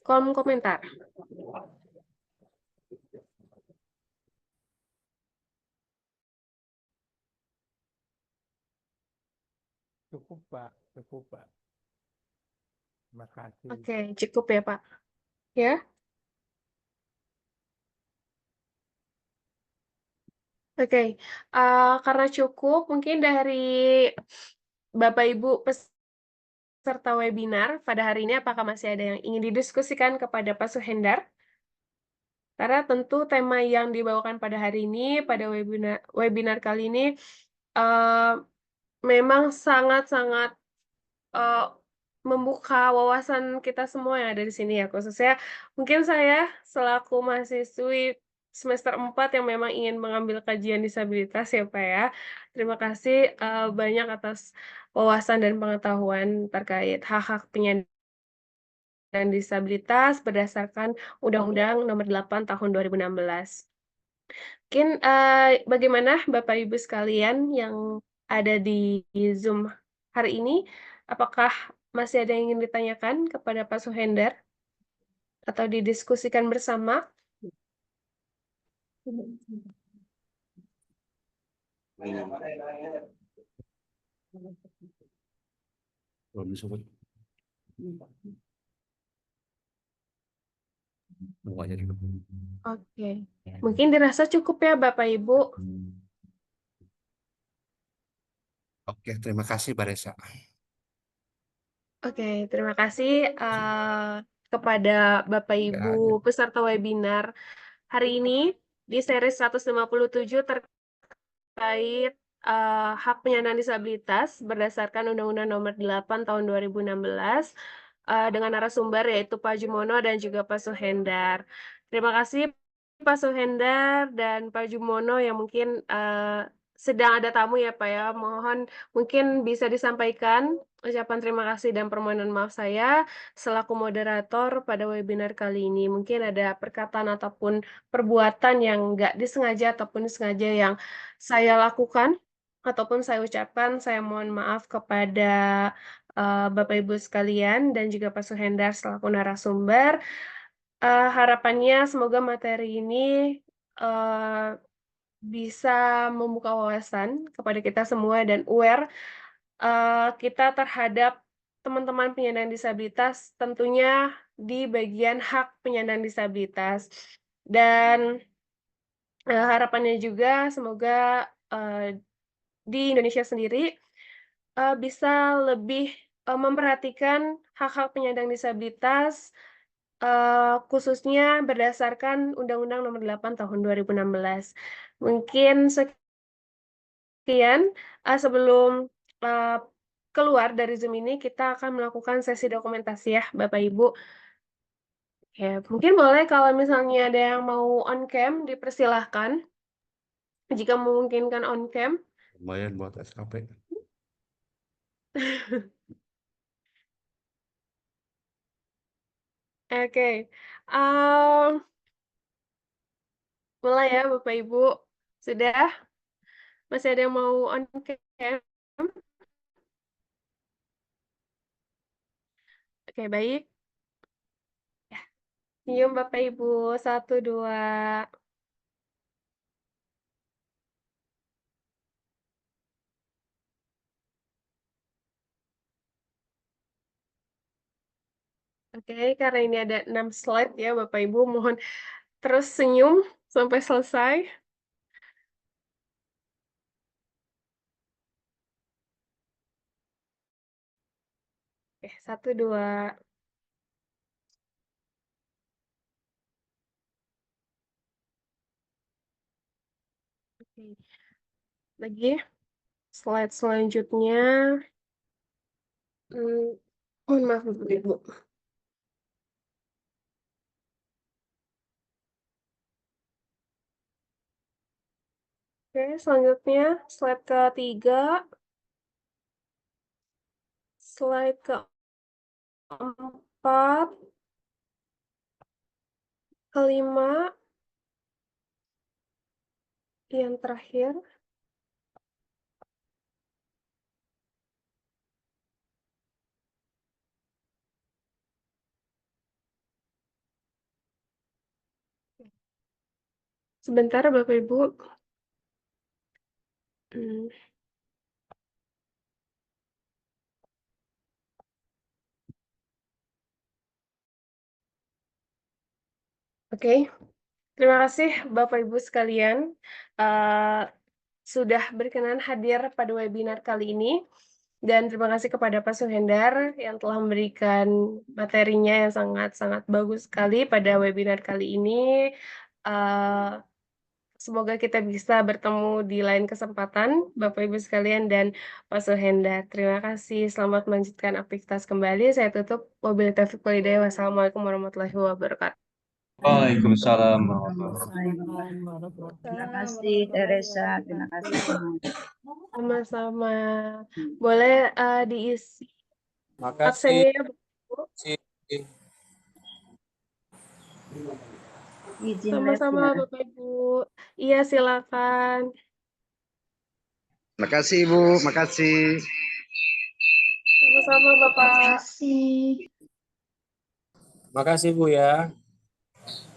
kolom komentar. Cukup Pak, cukup Pak. Terima kasih. Oke, cukup ya Pak. Ya. Oke, karena cukup, mungkin dari Bapak Ibu peserta webinar pada hari ini, apakah masih ada yang ingin didiskusikan kepada Pak Suhendar? Karena tentu tema yang dibawakan pada hari ini, pada webinar kali ini, memang sangat-sangat membuka wawasan kita semua yang ada di sini ya, khususnya mungkin saya selaku mahasiswi semester 4 yang memang ingin mengambil kajian disabilitas ya, Pak, ya. Terima kasih, banyak atas wawasan dan pengetahuan terkait hak-hak penyandang disabilitas berdasarkan Undang-Undang Nomor 8 Tahun 2016. Mungkin, bagaimana Bapak Ibu sekalian yang ada di Zoom hari ini? Apakah masih ada yang ingin ditanyakan kepada Pak Suhendar atau didiskusikan bersama? Belum disebut. Mau aja dulu. Oke, mungkin dirasa cukup ya Bapak Ibu. Oke, terima kasih Mbak Resa. Oke, terima kasih kepada Bapak Ibu peserta webinar hari ini di seri 157 terkait hak penyandang disabilitas berdasarkan Undang-Undang Nomor 8 Tahun 2016 dengan narasumber yaitu Pak Jumono dan juga Pak Suhendar. Terima kasih Pak Suhendar dan Pak Jumono yang mungkin sedang ada tamu ya Pak ya. Mohon mungkin bisa disampaikan ucapan terima kasih dan permohonan maaf saya selaku moderator pada webinar kali ini. Mungkin ada perkataan ataupun perbuatan yang nggak disengaja ataupun disengaja yang saya lakukan ataupun saya ucapkan. Saya mohon maaf kepada Bapak Ibu sekalian dan juga Pak Suhendar selaku narasumber. Harapannya semoga materi ini bisa membuka wawasan kepada kita semua dan aware kita terhadap teman-teman penyandang disabilitas, tentunya di bagian hak penyandang disabilitas. Dan harapannya juga semoga di Indonesia sendiri bisa lebih memperhatikan hak-hak penyandang disabilitas, khususnya berdasarkan Undang-Undang Nomor 8 Tahun 2016. Mungkin sekian sebelum keluar dari Zoom ini, kita akan melakukan sesi dokumentasi ya, Bapak Ibu. Ya, mungkin boleh kalau misalnya ada yang mau on cam, dipersilahkan. Jika memungkinkan on cam. Lumayan buat SKP. Oke, mulai ya Bapak Ibu. Sudah? Masih ada yang mau on cam? Oke, baik. Ya. Senyum Bapak Ibu. 1, 2. Oke, karena ini ada 6 slide ya Bapak Ibu, mohon terus senyum sampai selesai. Oke, 1, 2. Oke. Lagi, slide selanjutnya. Mohon maaf Bapak Ibu. Oke, selanjutnya slide ketiga. Slide keempat. Kelima. Yang terakhir. Sebentar Bapak Ibu. Oke, terima kasih Bapak Ibu sekalian sudah berkenan hadir pada webinar kali ini. Dan terima kasih kepada Pak Suhendar yang telah memberikan materinya yang sangat-sangat bagus sekali pada webinar kali ini. Semoga kita bisa bertemu di lain kesempatan, Bapak Ibu sekalian dan Pak Suhendar. Terima kasih. Selamat melanjutkan aktivitas kembali. Saya tutup. Wabillahi taufiq wal hidayah. Wassalamualaikum warahmatullahi wabarakatuh. Waalaikumsalam. Terima kasih Teresa, terima kasih semua. Sama-sama. Boleh diisi Makasih. absennya ya, Bapak-Ibu? Izin Sama-sama live ya. Bapak Ibu. Iya, silakan. Makasih Ibu, makasih. Sama-sama. Sama-sama Bapak. Makasih. Makasih Bu ya.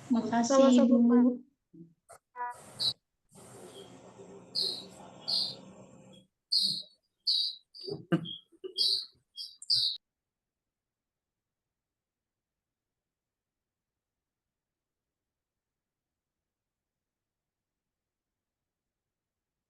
Makasih, Sama-sama Bu. Pak.